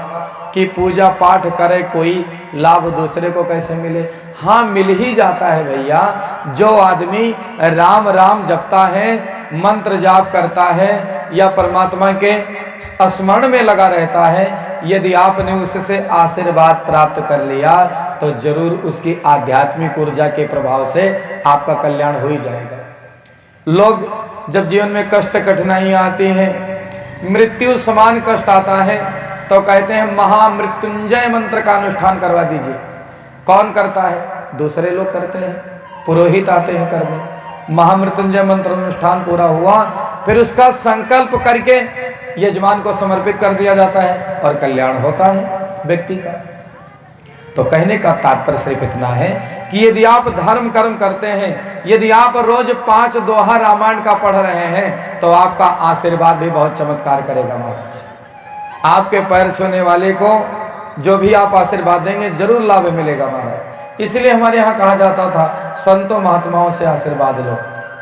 Speaker 1: कि पूजा पाठ करे कोई लाभ दूसरे को कैसे मिले? हाँ, मिल ही जाता है भैया। जो आदमी राम राम जपता है, मंत्र जाप करता है या परमात्मा के स्मरण में लगा रहता है, यदि आपने उससे आशीर्वाद प्राप्त कर लिया तो जरूर उसकी आध्यात्मिक ऊर्जा के प्रभाव से आपका कल्याण हो ही जाएगा। लोग जब जीवन में कष्ट कठिनाइयां आती हैं, मृत्यु समान कष्ट आता है, तो कहते हैं महामृत्युंजय मंत्र का अनुष्ठान करवा दीजिए। कौन करता है? दूसरे लोग करते हैं, पुरोहित आते हैं करने। महामृत्युंजय मंत्र अनुष्ठान पूरा हुआ, फिर उसका संकल्प करके यजमान को समर्पित कर दिया जाता है और कल्याण होता है व्यक्ति का। तो कहने का तात्पर्य सिर्फ इतना है कि यदि आप धर्म कर्म करते हैं, यदि आप रोज 5 दोहा रामायण का पढ़ रहे हैं, तो आपका आशीर्वाद भी बहुत चमत्कार करेगा महाराज। आपके पैर छूने वाले को जो भी आप आशीर्वाद देंगे जरूर लाभ मिलेगा महाराज। इसलिए हमारे यहाँ कहा जाता था, संतों महात्माओं से आशीर्वाद लो।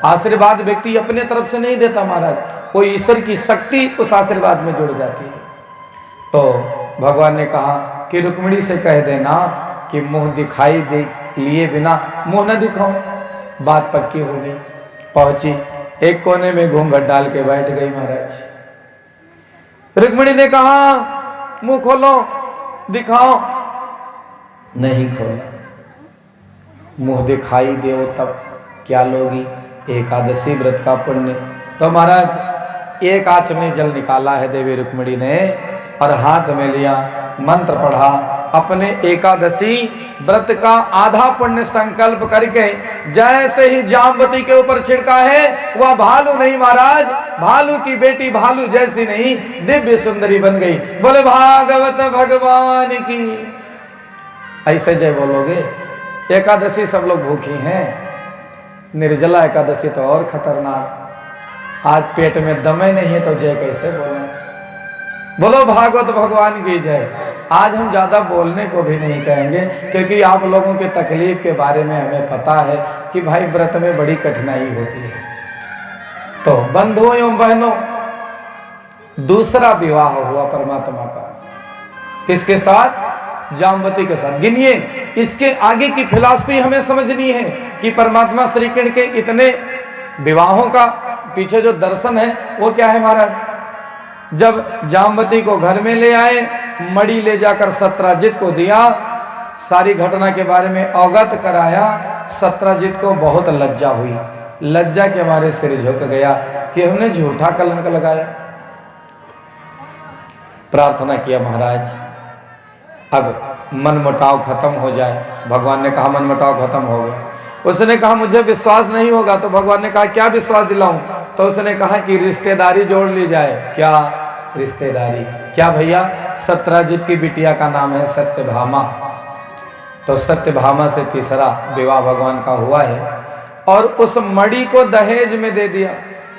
Speaker 1: आशीर्वाद व्यक्ति अपने तरफ से नहीं देता महाराज, कोई ईश्वर की शक्ति उस आशीर्वाद में जुड़ जाती है। तो भगवान ने कहा कि रुक्मिणी से कह देना कि मुंह दिखाई दे लिए बिना मुंह न दिखाओ। बात पक्की होगी। पहुंची एक कोने में घूंघट डाल के बैठ गई महाराज। रुक्मिणी ने कहा मुंह खोलो, दिखाओ। नहीं खोला। मुंह दिखाई दो तब क्या लोगी? एकादशी व्रत का पुण्य। तो महाराज एक आंच में जल निकाला है देवी रुक्मिणी ने और हाथ में लिया, मंत्र पढ़ा, अपने एकादशी व्रत का आधा पुण्य संकल्प करके जैसे ही जामवती के ऊपर छिड़का है, वह भालू नहीं महाराज, भालू की बेटी भालू जैसी नहीं, दिव्य सुंदरी बन गई। बोले भागवत भगवान की। ऐसे जय बोलोगे। एकादशी सब लोग भूखी हैं, निर्जला एकादशी तो और खतरनाक। आज पेट में दमे नहीं है तो जय कैसे बोले? बोलो भागवत भगवान की जय। आज हम ज्यादा बोलने को भी नहीं कहेंगे क्योंकि आप लोगों के तकलीफ के बारे में हमें पता है कि भाई व्रत में बड़ी कठिनाई होती है। तो बंधुओं एवं बहनों, दूसरा विवाह हुआ परमात्मा का। किसके साथ? जामवती के साथ। गिनिए, इसके आगे की फिलॉसफी हमें समझनी है कि परमात्मा श्री कृष्ण के इतने विवाहों का पीछे जो दर्शन है वो क्या है महाराज। जब जामवती को घर में ले आए, मणि ले जाकर सत्यजित को दिया, सारी घटना के बारे में अवगत कराया। सत्यजित को बहुत लज्जा हुई, लज्जा के हमारे सिर झुक गया कि हमने झूठा कलंक लगाया। प्रार्थना किया महाराज अब मनमुटाव खत्म हो जाए। भगवान ने कहा मनमुटाव खत्म हो गया। उसने कहा मुझे विश्वास नहीं होगा, तो भगवान ने कहा क्या विश्वास दिलाऊं? तो उसने कहा कि रिश्तेदारी जोड़ ली जाए। क्या रिश्तेदारी? क्या भैया? सत्यजित की बिटिया का नाम है सत्यभामा। तो सत्यभामा से तीसरा विवाह भगवान का हुआ है और उस मणि को दहेज में दे दिया।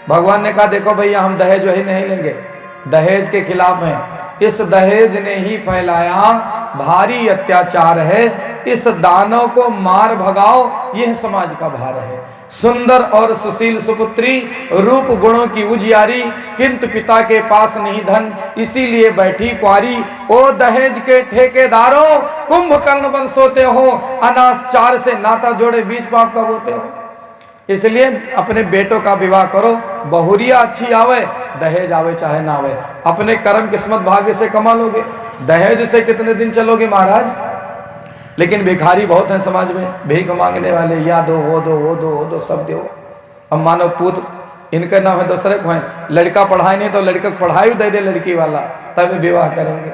Speaker 1: भगवान ने कहा देखो भैया हम दहेज वही नहीं लेंगे, दहेज के खिलाफ हैं। इस दहेज ने ही फैलाया भारी अत्याचार है, इस दानव को मार भगाओ, यह समाज का भार है। सुंदर और सुशील सुपुत्री, रूप गुणों की उजियारी, किंतु पिता के पास नहीं धन, इसीलिए बैठी कुंवारी। ओ दहेज के ठेकेदारों, कुंभकर्ण बन सोते हो, अनाचार से नाता जोड़े बीच पाप का बोते हो। इसलिए अपने बेटों का विवाह करो, बहुरिया अच्छी आवे, दहेज आवे चाहे ना आवे, अपने कर्म किस्मत भाग्य से कमा लोगे। दहेज से कितने दिन चलोगे महाराज? लेकिन भिखारी बहुत हैं समाज में, भीख मांगने वाले, या दो वो दो वो दो वो दो सब दो। अब मानो पूत इनका नाम है दूसरे को है, लड़का पढ़ाई नहीं तो लड़के को पढ़ाई दे दे लड़की वाला, तब विवाह करेंगे।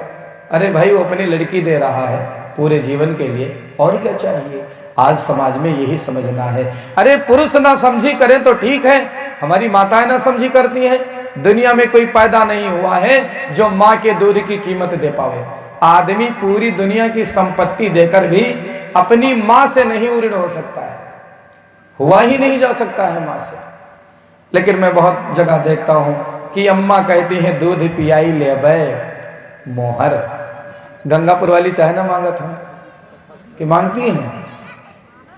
Speaker 1: अरे भाई वो अपनी लड़की दे रहा है पूरे जीवन के लिए, और क्या चाहिए? आज समाज में यही समझना है। अरे पुरुष ना समझी करें तो ठीक है, हमारी माताएं ना समझी करती हैं। दुनिया में कोई पैदा नहीं हुआ है जो माँ के दूध की कीमत दे पावे। आदमी पूरी दुनिया की संपत्ति देकर भी अपनी माँ से नहीं ऋण हो सकता है, हुआ ही नहीं जा सकता है माँ से। लेकिन मैं बहुत जगह देखता हूं कि अम्मा कहती हैं दूध पियाई ले बे मोहर। गंगापुर वाली चाहे ना मांगत हो कि मांगती हैं,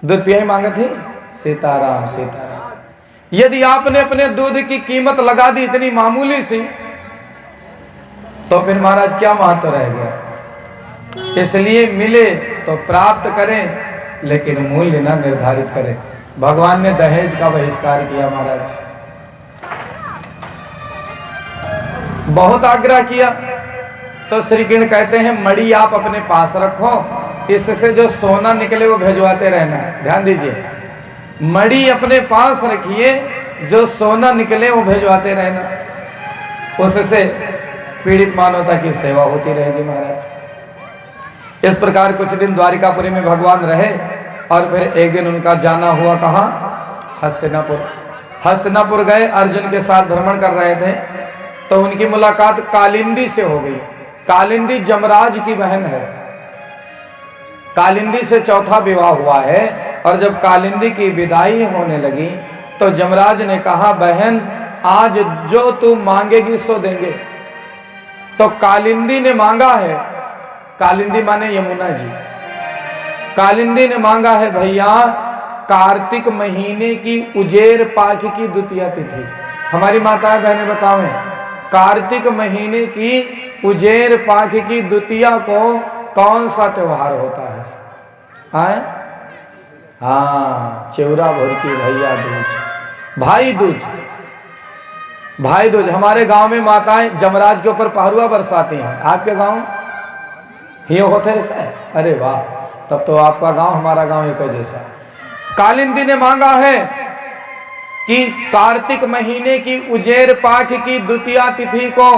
Speaker 1: दूध पियाई मांगत है। सीताराम सीताराम। यदि आपने अपने दूध की कीमत लगा दी इतनी मामूली सी, तो फिर महाराज क्या महत्व रह गया? इसलिए मिले तो प्राप्त करें, लेकिन मूल्य ना निर्धारित करें। भगवान ने दहेज का बहिष्कार किया महाराज, बहुत आग्रह किया। तो श्री कृष्ण कहते हैं मणि आप अपने पास रखो, इससे जो सोना निकले वो भेजवाते रहना। ध्यान दीजिए, मणि अपने पास रखिए, जो सोना निकले वो भेजवाते रहना, उससे पीड़ित मानवता की सेवा होती रहेगी महाराज। इस प्रकार कुछ दिन द्वारिकापुरी में भगवान रहे और फिर एक दिन उनका जाना हुआ कहाँ? हस्तिनापुर। हस्तिनापुर गए, अर्जुन के साथ भ्रमण कर रहे थे, तो उनकी मुलाकात कालिंदी से हो गई। कालिंदी जमराज की बहन है, कालिंदी से चौथा विवाह हुआ है। और जब कालिंदी की विदाई होने लगी तो जमराज ने कहा बहन आज जो तू मांगेगी सो देंगे। तो कालिंदी ने मांगा है, कालिंदी माने यमुना जी, कालिंदी ने मांगा है भैया कार्तिक महीने की उजेर पाख की द्वितीया तिथि। हमारी माताएं बहनें बतावें, कार्तिक महीने की उजेर पाख की द्वितीया को कौन सा त्योहार होता है? हाँ, चिवरा भर की भैया दूज, भाई दूज। भाई दूज हमारे गांव में माताएं जमराज के ऊपर पहरुआ बरसाती हैं। आपके गांव ही होते ऐसा है? अरे वाह, तब तो आपका गांव हमारा गांव एक जैसा। कालिंदी ने मांगा है कि कार्तिक महीने की उजेर पाख की द्वितीया तिथि को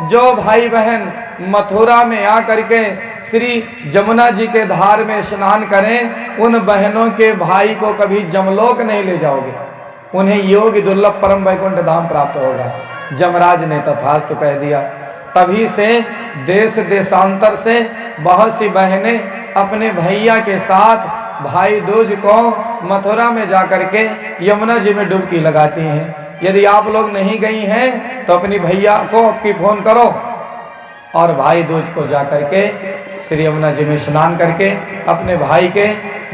Speaker 1: जो भाई बहन मथुरा में आ करके श्री जमुना जी के धार में स्नान करें, उन बहनों के भाई को कभी जमलोक नहीं ले जाओगे, उन्हें योगी दुर्लभ परम वैकुंठ धाम प्राप्त होगा। जमराज ने तथास्तु कह दिया। तभी से देश देशांतर से बहुत सी बहनें अपने भैया के साथ भाई दूज को मथुरा में जाकर के यमुना जी में डुबकी लगाती हैं। यदि आप लोग नहीं गई हैं तो अपनी भैया को की फोन करो और भाई दूज को जाकर के श्री यमुना जी में स्नान करके अपने भाई के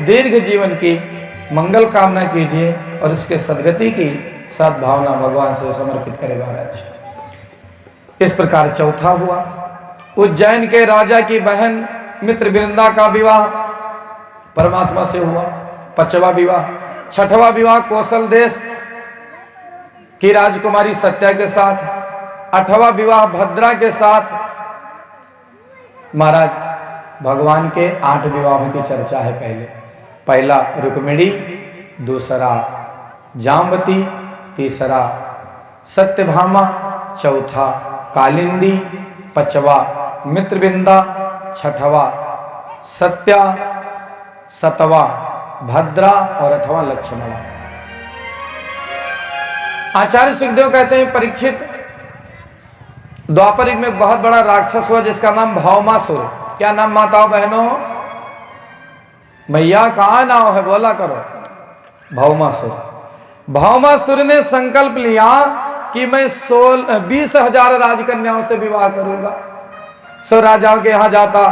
Speaker 1: दीर्घ जीवन की मंगल कामना कीजिए और उसके सद्गति की सद्भावना भगवान से समर्पित करें महाराज। इस प्रकार चौथा हुआ, उज्जैन के राजा की बहन मित्रवृंदा का विवाह परमात्मा से हुआ, 5वां विवाह। 6वां विवाह कौशल देश की राजकुमारी सत्या के साथ। 8वां विवाह भद्रा के साथ। महाराज भगवान के 8 विवाहों की चर्चा है। पहला रुक्मिणी, दूसरा जाम्बती, तीसरा सत्यभामा, चौथा कालिंदी, 5वां मित्रवृंदा, 6वां सत्या, 7वां भद्रा और 8वां लक्ष्मणा। आचार्य सुखदेव कहते हैं परीक्षित, द्वापरिक में बहुत बड़ा राक्षस हुआ जिसका नाम भौमासुर। क्या नाम माताओं बहनों? मैया कहां नाम है बोला करो। भौमासुर। भौमासुर ने संकल्प लिया कि मैं 20,000 राजकन्याओं से विवाह करूंगा। सो राजाओं के यहां जाता,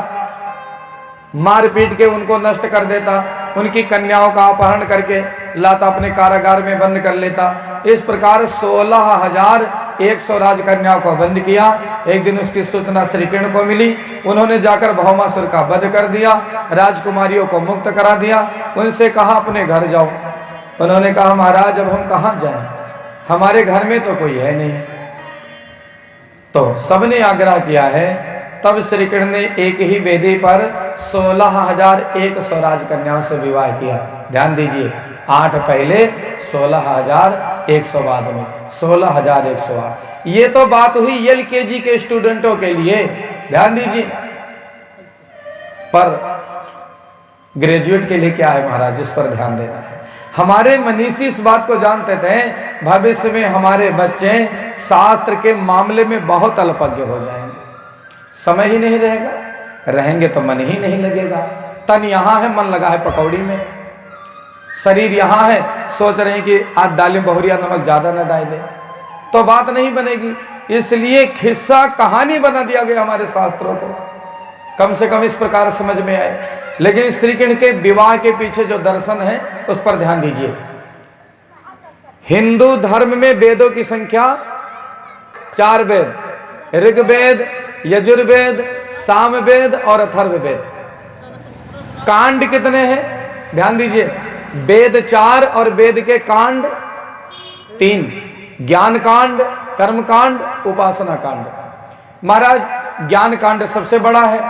Speaker 1: मार पीट के उनको नष्ट कर देता, उनकी कन्याओं का अपहरण करके लाता, अपने कारागार में बंद कर लेता। इस प्रकार 16,100 राजकन्याओं को बंद किया। एक दिन उसकी सूचना श्री कृष्ण को मिली। उन्होंने जाकर भौमासुर का वध कर दिया, राजकुमारियों को मुक्त करा दिया। उनसे कहा अपने घर जाओ। उन्होंने कहा महाराज अब हम कहां जाएं, हमारे घर में तो कोई है नहीं। तो सबने आग्रह किया है। तब श्री कृष्ण ने एक ही वेदी पर 16,100 राजकन्याओं से विवाह किया। ध्यान दीजिए, 8 पहले 16,100 बाद में 16,108। ये तो बात हुई एलकेजी के स्टूडेंटों के लिए, ध्यान दीजिए। पर ग्रेजुएट के लिए क्या है महाराज, इस पर ध्यान देना है। हमारे मनीषी इस बात को जानते थे भविष्य में हमारे बच्चे शास्त्र के मामले में बहुत अल्पज्ञ हो जाएंगे, समय ही नहीं रहेगा, रहेंगे तो मन ही नहीं लगेगा। तन यहां है, मन लगा है पकौड़ी में, शरीर यहां है, सोच रहे हैं कि आज दालें बहुरिया नमक ज्यादा न डाले, तो बात नहीं बनेगी। इसलिए खिस्सा कहानी बना दिया गया हमारे शास्त्रों को, कम से कम इस प्रकार समझ में आए। लेकिन श्री कृष्ण के विवाह के पीछे जो दर्शन है उस पर ध्यान दीजिए। हिंदू धर्म में वेदों की संख्या 4 वेद, ऋग्वेद, यजुर्वेद, सामवेद और अथर्ववेद। कांड कितने हैं ध्यान दीजिए, वेद 4 और वेद के कांड 3, ज्ञान कांड, कर्म कांड, उपासना कांड। महाराज ज्ञान कांड सबसे बड़ा है,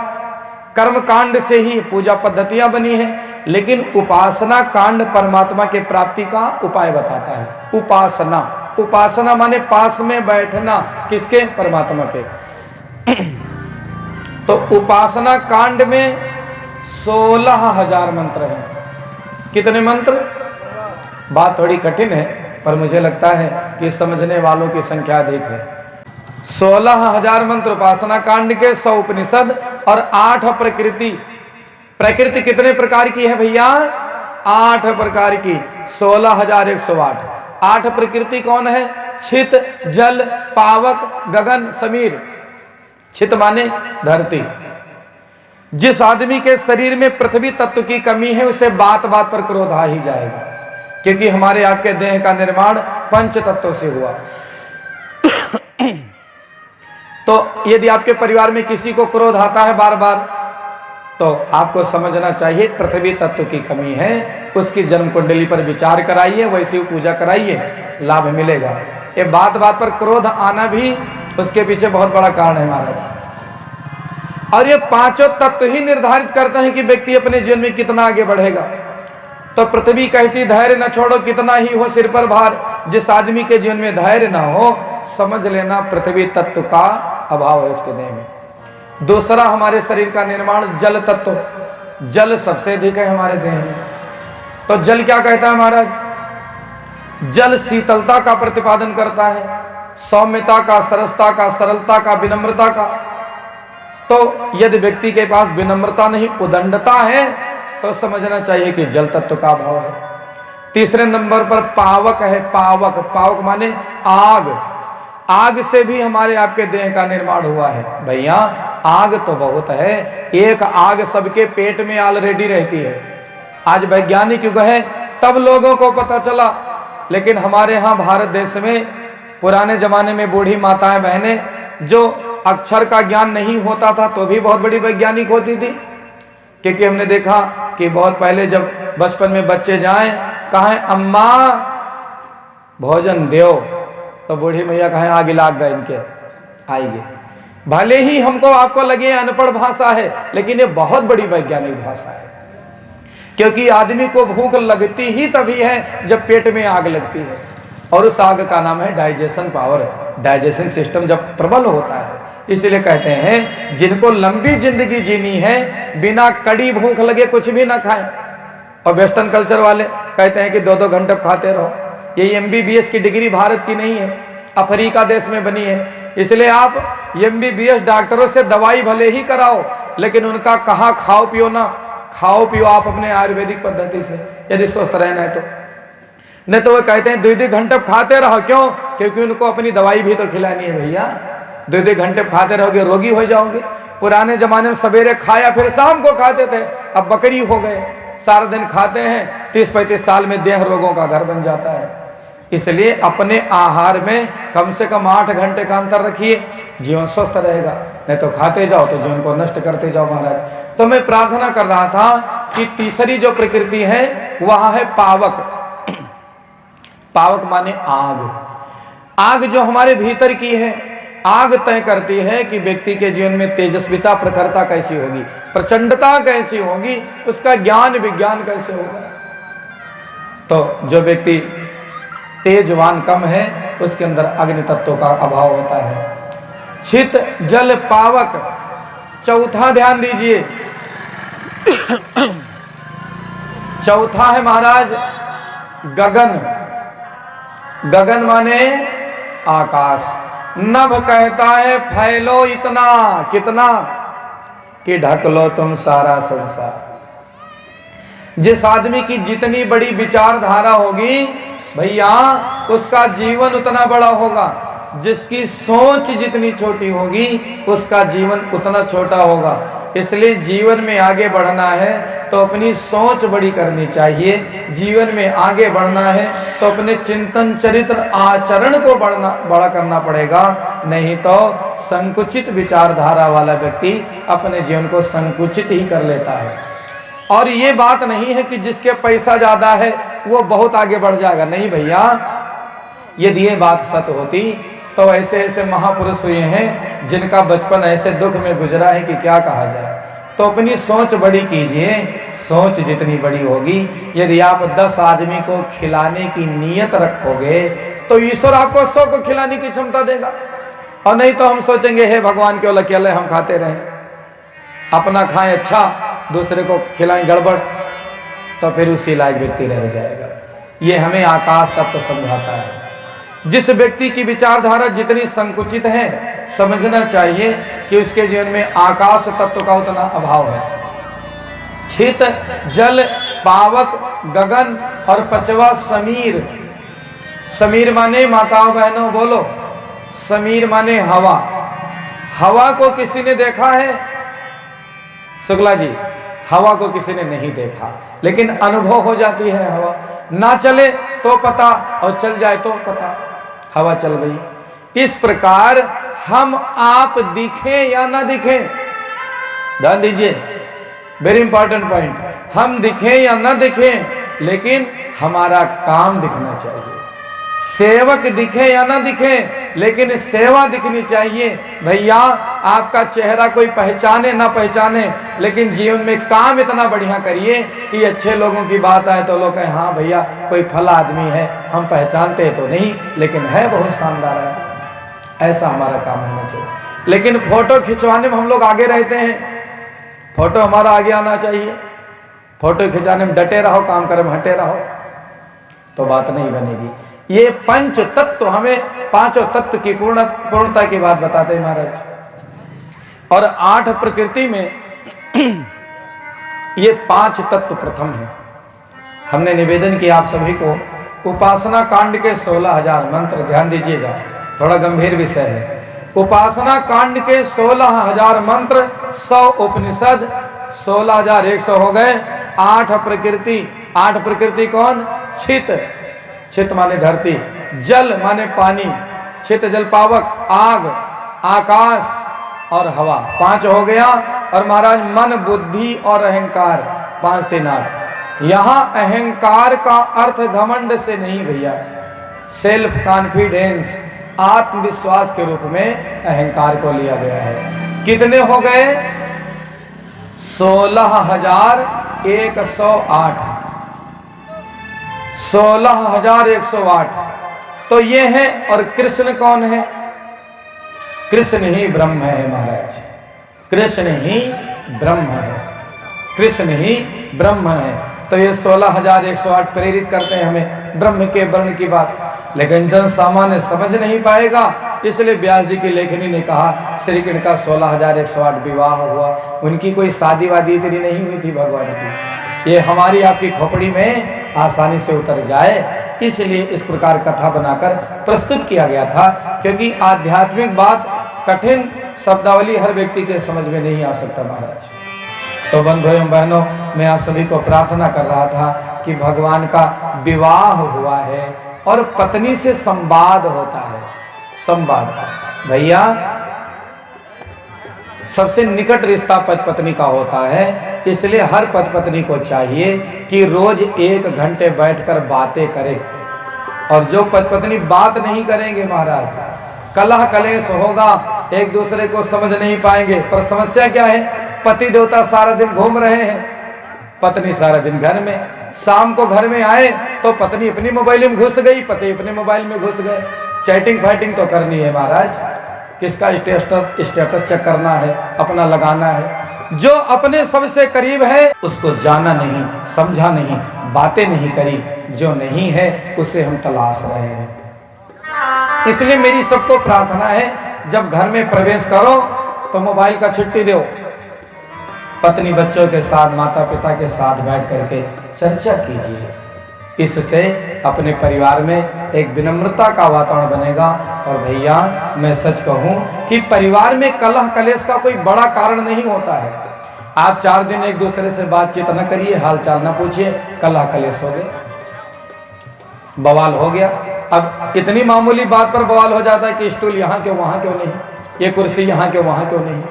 Speaker 1: कर्म कांड से ही पूजा पद्धतियां बनी हैं, लेकिन उपासना कांड परमात्मा के प्राप्ति का उपाय बताता है। उपासना, उपासना माने पास में बैठना, किसके? परमात्मा के। तो उपासना कांड में 16,000 मंत्र हैं। कितने मंत्र? बात थोड़ी कठिन है, पर मुझे लगता है कि समझने वालों की संख्या अधिक है। 16,000 मंत्र उपासना कांड के, 100 उपनिषद और 8 प्रकृति। प्रकृति कितने प्रकार की है भैया? 8 प्रकार की, 16,108। 8 प्रकृति कौन है? छित, जल, पावक, गगन, समीर। छित माने धरती। जिस आदमी के शरीर में पृथ्वी तत्व की कमी है उसे बात बात पर क्रोध आ ही जाएगा, क्योंकि हमारे आपके देह का निर्माण पंच तत्वों से हुआ। तो यदि आपके परिवार में किसी को क्रोध आता है बार बार, तो आपको समझना चाहिए पृथ्वी तत्व की कमी है। उसकी जन्म कुंडली पर विचार कराइए, वैसी पूजा कराइए, लाभ मिलेगा। ये बात बात पर क्रोध आना भी उसके पीछे बहुत बड़ा कारण है महाराज। और ये पांचों तत्व ही निर्धारित करते हैं कि व्यक्ति अपने जीवन में कितना आगे बढ़ेगा। तो पृथ्वी कहती धैर्य न छोड़ो कितना ही हो सिर पर भार। जिस आदमी के जीवन में धैर्य ना हो समझ लेना पृथ्वी तत्व का अभाव है उसके देह में। दूसरा हमारे शरीर का निर्माण जल तत्व, जल सबसे अधिक है हमारे देह में। तो जल क्या कहता है महाराज? जल शीतलता का प्रतिपादन करता है, सौम्यता का, सरसता का, सरलता का, विनम्रता का। तो यदि व्यक्ति के पास विनम्रता नहीं उदंडता है तो समझना चाहिए कि जल तत्व का अभाव है। तीसरे नंबर पर पावक है, पावक, पावक माने आग। आग से भी हमारे आपके देह का निर्माण हुआ है। भैया आग तो बहुत है, एक आग सबके पेट में ऑलरेडी रहती है। आज वैज्ञानिक युग है तब लोगों को पता चला, लेकिन हमारे यहाँ भारत देश में पुराने जमाने में बूढ़ी माताएं बहनें जो अक्षर का ज्ञान नहीं होता था तो भी बहुत बड़ी वैज्ञानिक होती थी। क्योंकि हमने देखा कि बहुत पहले जब बचपन में बच्चे जाएं कहें अम्मा भोजन दो, तो बूढ़ी मैया कहें आगे लाग गए इनके आएंगे। भले ही हमको आपको लगे अनपढ़ भाषा है, लेकिन ये बहुत बड़ी वैज्ञानिक भाषा है। क्योंकि आदमी को भूख लगती ही तभी है जब पेट में आग लगती है, और उस आग का नाम है डाइजेशन पावर। डाइजेशन सिस्टम जब प्रबल होता है, इसलिए कहते हैं जिनको लंबी जिंदगी जीनी है बिना कड़ी भूख लगे कुछ भी ना खाएं। और वेस्टर्न कल्चर वाले कहते हैं कि 2-2 घंटे खाते रहो। ये MBBS की डिग्री भारत की नहीं है, अफ्रीका देश में बनी है। इसलिए आप MBBS डॉक्टरों से दवाई भले ही कराओ, लेकिन उनका कहा खाओ पियो ना, खाओ पियो आप अपने आयुर्वेदिक पद्धति से यदि स्वस्थ रहना है तो। नहीं तो वो कहते हैं 2-2 घंटे खाते रहो। क्यों? क्योंकि उनको अपनी दवाई भी तो खिलानी है भैया। 2-2 घंटे खाते रहोगे रोगी हो जाओगे। पुराने जमाने में सवेरे खाया फिर शाम को खाते थे, अब बकरी हो गए, सारा दिन खाते हैं, 30-35 साल में देह रोगों का घर बन जाता है। इसलिए अपने आहार में कम से कम 8 घंटे का अंतर रखिए, जीवन स्वस्थ रहेगा। नहीं तो खाते जाओ तो जीवन को नष्ट करते जाओ महाराज। तो मैं प्रार्थना कर रहा था कि तीसरी जो प्रकृति है वह है पावक। पावक माने आग। आग जो हमारे भीतर की है, आग तय करती है कि व्यक्ति के जीवन में तेजस्विता, प्रखरता कैसी होगी, प्रचंडता कैसी होगी, उसका ज्ञान विज्ञान कैसे होगा। तो जो व्यक्ति तेजवान कम है उसके अंदर अग्नि तत्व का अभाव होता है। छित जल पावक। चौथा ध्यान दीजिए, चौथा है महाराज गगन। गगन माने आकाश। नभ कहता है फैलो इतना, कितना कि ढक लो तुम सारा संसार। जिस आदमी की जितनी बड़ी विचारधारा होगी भैया उसका जीवन उतना बड़ा होगा। जिसकी सोच जितनी छोटी होगी उसका जीवन उतना छोटा होगा। इसलिए जीवन में आगे बढ़ना है तो अपनी सोच बड़ी करनी चाहिए। जीवन में आगे बढ़ना है तो अपने चिंतन, चरित्र, आचरण को बड़ा करना पड़ेगा। नहीं तो संकुचित विचारधारा वाला व्यक्ति अपने जीवन को संकुचित ही कर लेता है। और ये बात नहीं है कि जिसके पैसा ज्यादा है वो बहुत आगे बढ़ जाएगा। नहीं भैया, यदि ये बात सत्य होती तो ऐसे ऐसे महापुरुष हुए हैं जिनका बचपन ऐसे दुख में गुजरा है कि क्या कहा जाए। तो अपनी सोच बड़ी कीजिए। सोच जितनी बड़ी होगी, यदि आप 10 आदमी को खिलाने की नीयत रखोगे तो ईश्वर आपको 100 को खिलाने की क्षमता देगा। और नहीं तो हम सोचेंगे हे भगवान केवल अकेले हम खाते रहें, अपना खाएं अच्छा, दूसरे को खिलाएं गड़बड़, तो फिर उसी लायक व्यक्ति रह जाएगा। ये हमें आकाश तत्व समझाता है। जिस व्यक्ति की विचारधारा जितनी संकुचित है, समझना चाहिए कि उसके जीवन में आकाश तत्व का उतना अभाव है। छित जल पावक गगन और 5वां समीर। समीर माने माताओं बहनों बोलो, समीर माने हवा। हवा को किसी ने देखा है? शुक्ला जी, हवा को किसी ने नहीं देखा, लेकिन अनुभव हो जाती है। हवा ना चले तो पता और चल जाए तो पता, हवा चल गई। इस प्रकार हम आप दिखे या ना दिखे, ध्यान दीजिए, वेरी इंपॉर्टेंट पॉइंट, हम दिखे या ना दिखे लेकिन हमारा काम दिखना चाहिए। सेवक दिखे या ना दिखे, लेकिन सेवा दिखनी चाहिए। भैया आपका चेहरा कोई पहचाने ना पहचाने, लेकिन जीवन में काम इतना बढ़िया करिए कि अच्छे लोगों की बात आए तो लोग कहें हाँ भैया कोई फला आदमी है, हम पहचानते तो नहीं लेकिन है बहुत शानदार है। ऐसा हमारा काम होना चाहिए। लेकिन फोटो खिंचवाने में हम लोग आगे रहते हैं, फोटो हमारा आगे आना चाहिए। फोटो खिंचाने में डटे रहो, काम करे में हटे रहो तो बात नहीं बनेगी। ये पंच तत्व हमें पांचों तत्व की पूर्णता की बात बताते हैं महाराज। और 8 प्रकृति में ये 5 तत्व प्रथम है। हमने निवेदन किया आप सभी को, उपासना कांड के 16,000 मंत्र, ध्यान दीजिएगा थोड़ा गंभीर विषय है। उपासना कांड के 16,000 मंत्र, 100 उपनिषद, 16,100 हो गए। 8 प्रकृति, 8 प्रकृति कौन? छित, छित माने धरती, जल माने पानी, छित जल पावक, आग, आकाश और हवा, 5 हो गया। और महाराज मन, बुद्धि और अहंकार, 5 3 8। यहां अहंकार का अर्थ घमंड से नहीं भैया, सेल्फ कॉन्फिडेंस, आत्मविश्वास के रूप में अहंकार को लिया गया है। कितने हो गए? 16,108, 16,108 तो ये है। और कृष्ण कौन है? कृष्ण ही ब्रह्म है महाराज, कृष्ण ही ब्रह्म है, कृष्ण ही ब्रह्म है। तो ये 16,108 प्रेरित करते हैं हमें ब्रह्म के वर्ण की बात, लेकिन जन सामान्य समझ नहीं पाएगा। इसलिए व्यास जी की लेखनी ने कहा श्री कृष्ण का 16,108 विवाह हुआ, उनकी कोई शादी वादी इतनी नहीं हुई थी भगवान की। ये हमारी आपकी खोपड़ी में आसानी से उतर जाए, इसलिए इस प्रकार कथा बनाकर प्रस्तुत किया गया था। क्योंकि आध्यात्मिक बात कठिन शब्दावली हर व्यक्ति के समझ में नहीं आ सकता महाराज। तो बंधुओं एवं बहनों, मैं आप सभी को प्रार्थना कर रहा था कि भगवान का विवाह हुआ है और पत्नी से संवाद होता है। संवाद भैया सबसे निकट रिश्ता पति पत्नी का होता है, इसलिए हर पति पत्नी को चाहिए कि रोज 1 घंटे बैठकर बातें करें। और जो पति पत्नी बात नहीं करेंगे महाराज, कलह कलेश होगा, एक दूसरे को समझ नहीं पाएंगे। पर समस्या क्या है? पति देवता सारा दिन घूम रहे हैं, पत्नी सारा दिन घर में। शाम को घर में आए तो पत्नी अपनी मोबाइल में घुस गई, पति अपने मोबाइल में घुस गए। चैटिंग फाइटिंग तो करनी है महाराज, किसका स्टेटस चेक करना है, अपना लगाना है। जो अपने सबसे करीब है उसको जाना नहीं, समझा नहीं, बातें नहीं करी, जो नहीं है उसे हम तलाश रहे हैं। इसलिए मेरी सबको प्रार्थना है, जब घर में प्रवेश करो तो मोबाइल का छुट्टी दो, पत्नी बच्चों के साथ, माता पिता के साथ बैठ करके चर्चा कीजिए। इससे अपने परिवार में एक विनम्रता का वातावरण बनेगा। और भैया मैं सच कहूं कि परिवार में कलह कलेश का कोई बड़ा कारण नहीं होता है। आप 4 दिन एक दूसरे से बातचीत न करिए, हाल चाल न पूछिए, कलह कलेश हो गए, बवाल हो गया। अब इतनी मामूली बात पर बवाल हो जाता है कि स्टूल यहाँ क्यों वहाँ क्यों नहीं, ये कुर्सी यहाँ क्यों वहाँ क्यों नहीं।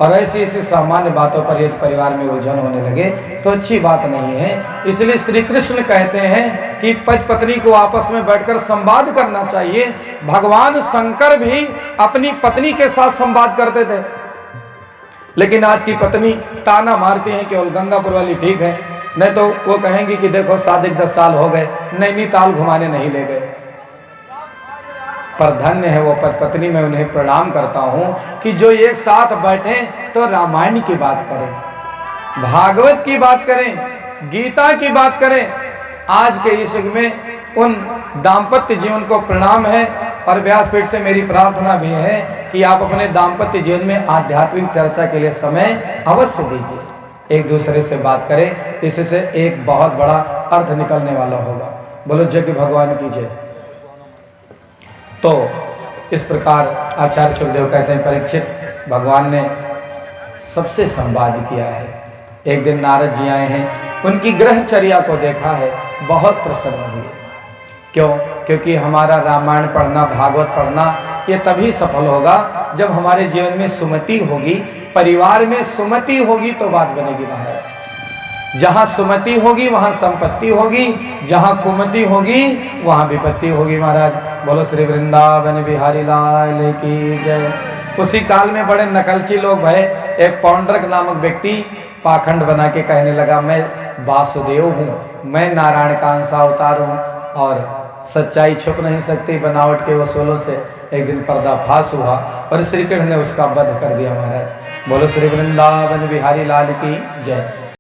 Speaker 1: और ऐसी ऐसी सामान्य बातों पर यदि परिवार में उलझन होने लगे तो अच्छी बात नहीं है। इसलिए श्री कृष्ण कहते हैं कि पति पत्नी को आपस में बैठकर संवाद करना चाहिए। भगवान शंकर भी अपनी पत्नी के साथ संवाद करते थे, लेकिन आज की पत्नी ताना मारती है केवल गंगापुर वाली ठीक है, नहीं तो वो कहेंगी कि देखो शादी 10 साल हो गए, नैनीताल घुमाने नहीं ले गए। पर धन्य है वो पति पत्नी, मैं उन्हें प्रणाम करता हूं कि जो एक साथ बैठे तो रामायण की बात करें, भागवत की बात करें, गीता की बात करें। आज के इस युग में उन दाम्पत्य जीवन को प्रणाम है। और व्यासपीठ से मेरी प्रार्थना भी है कि आप अपने दाम्पत्य जीवन में आध्यात्मिक चर्चा के लिए समय अवश्य दीजिए, एक दूसरे से बात करें, इससे एक बहुत बड़ा अर्थ निकलने वाला होगा। बोलो जय कि भगवान की जय। तो इस प्रकार आचार्य सुखदेव कहते हैं, परीक्षित भगवान ने सबसे संवाद किया है। एक दिन नारद जी आए हैं, उनकी ग्रहचर्या को देखा है, बहुत प्रसन्न हुए। क्यों? क्योंकि हमारा रामायण पढ़ना, भागवत पढ़ना ये तभी सफल होगा जब हमारे जीवन में सुमति होगी, परिवार में सुमति होगी तो बात बनेगी महाराज। जहां सुमति होगी वहां संपत्ति होगी, जहां कुमति होगी वहां विपत्ति होगी। महाराज बोलो श्री वृंदावन बिहारी लाल की जय। उसी काल में बड़े नकलची लोग भय। एक पौंड्रक नामक व्यक्ति पाखंड बना के कहने लगा, मैं वासुदेव हूँ, मैं नारायण का अंशा अवतार हूँ, और सच्चाई छुप नहीं सकती। बनावट के वसूलों से एक दिन पर्दाफाश हुआ और श्री कृष्ण ने उसका वध कर दिया। महाराज बोलो श्री वृंदावन बिहारी लाल की जय।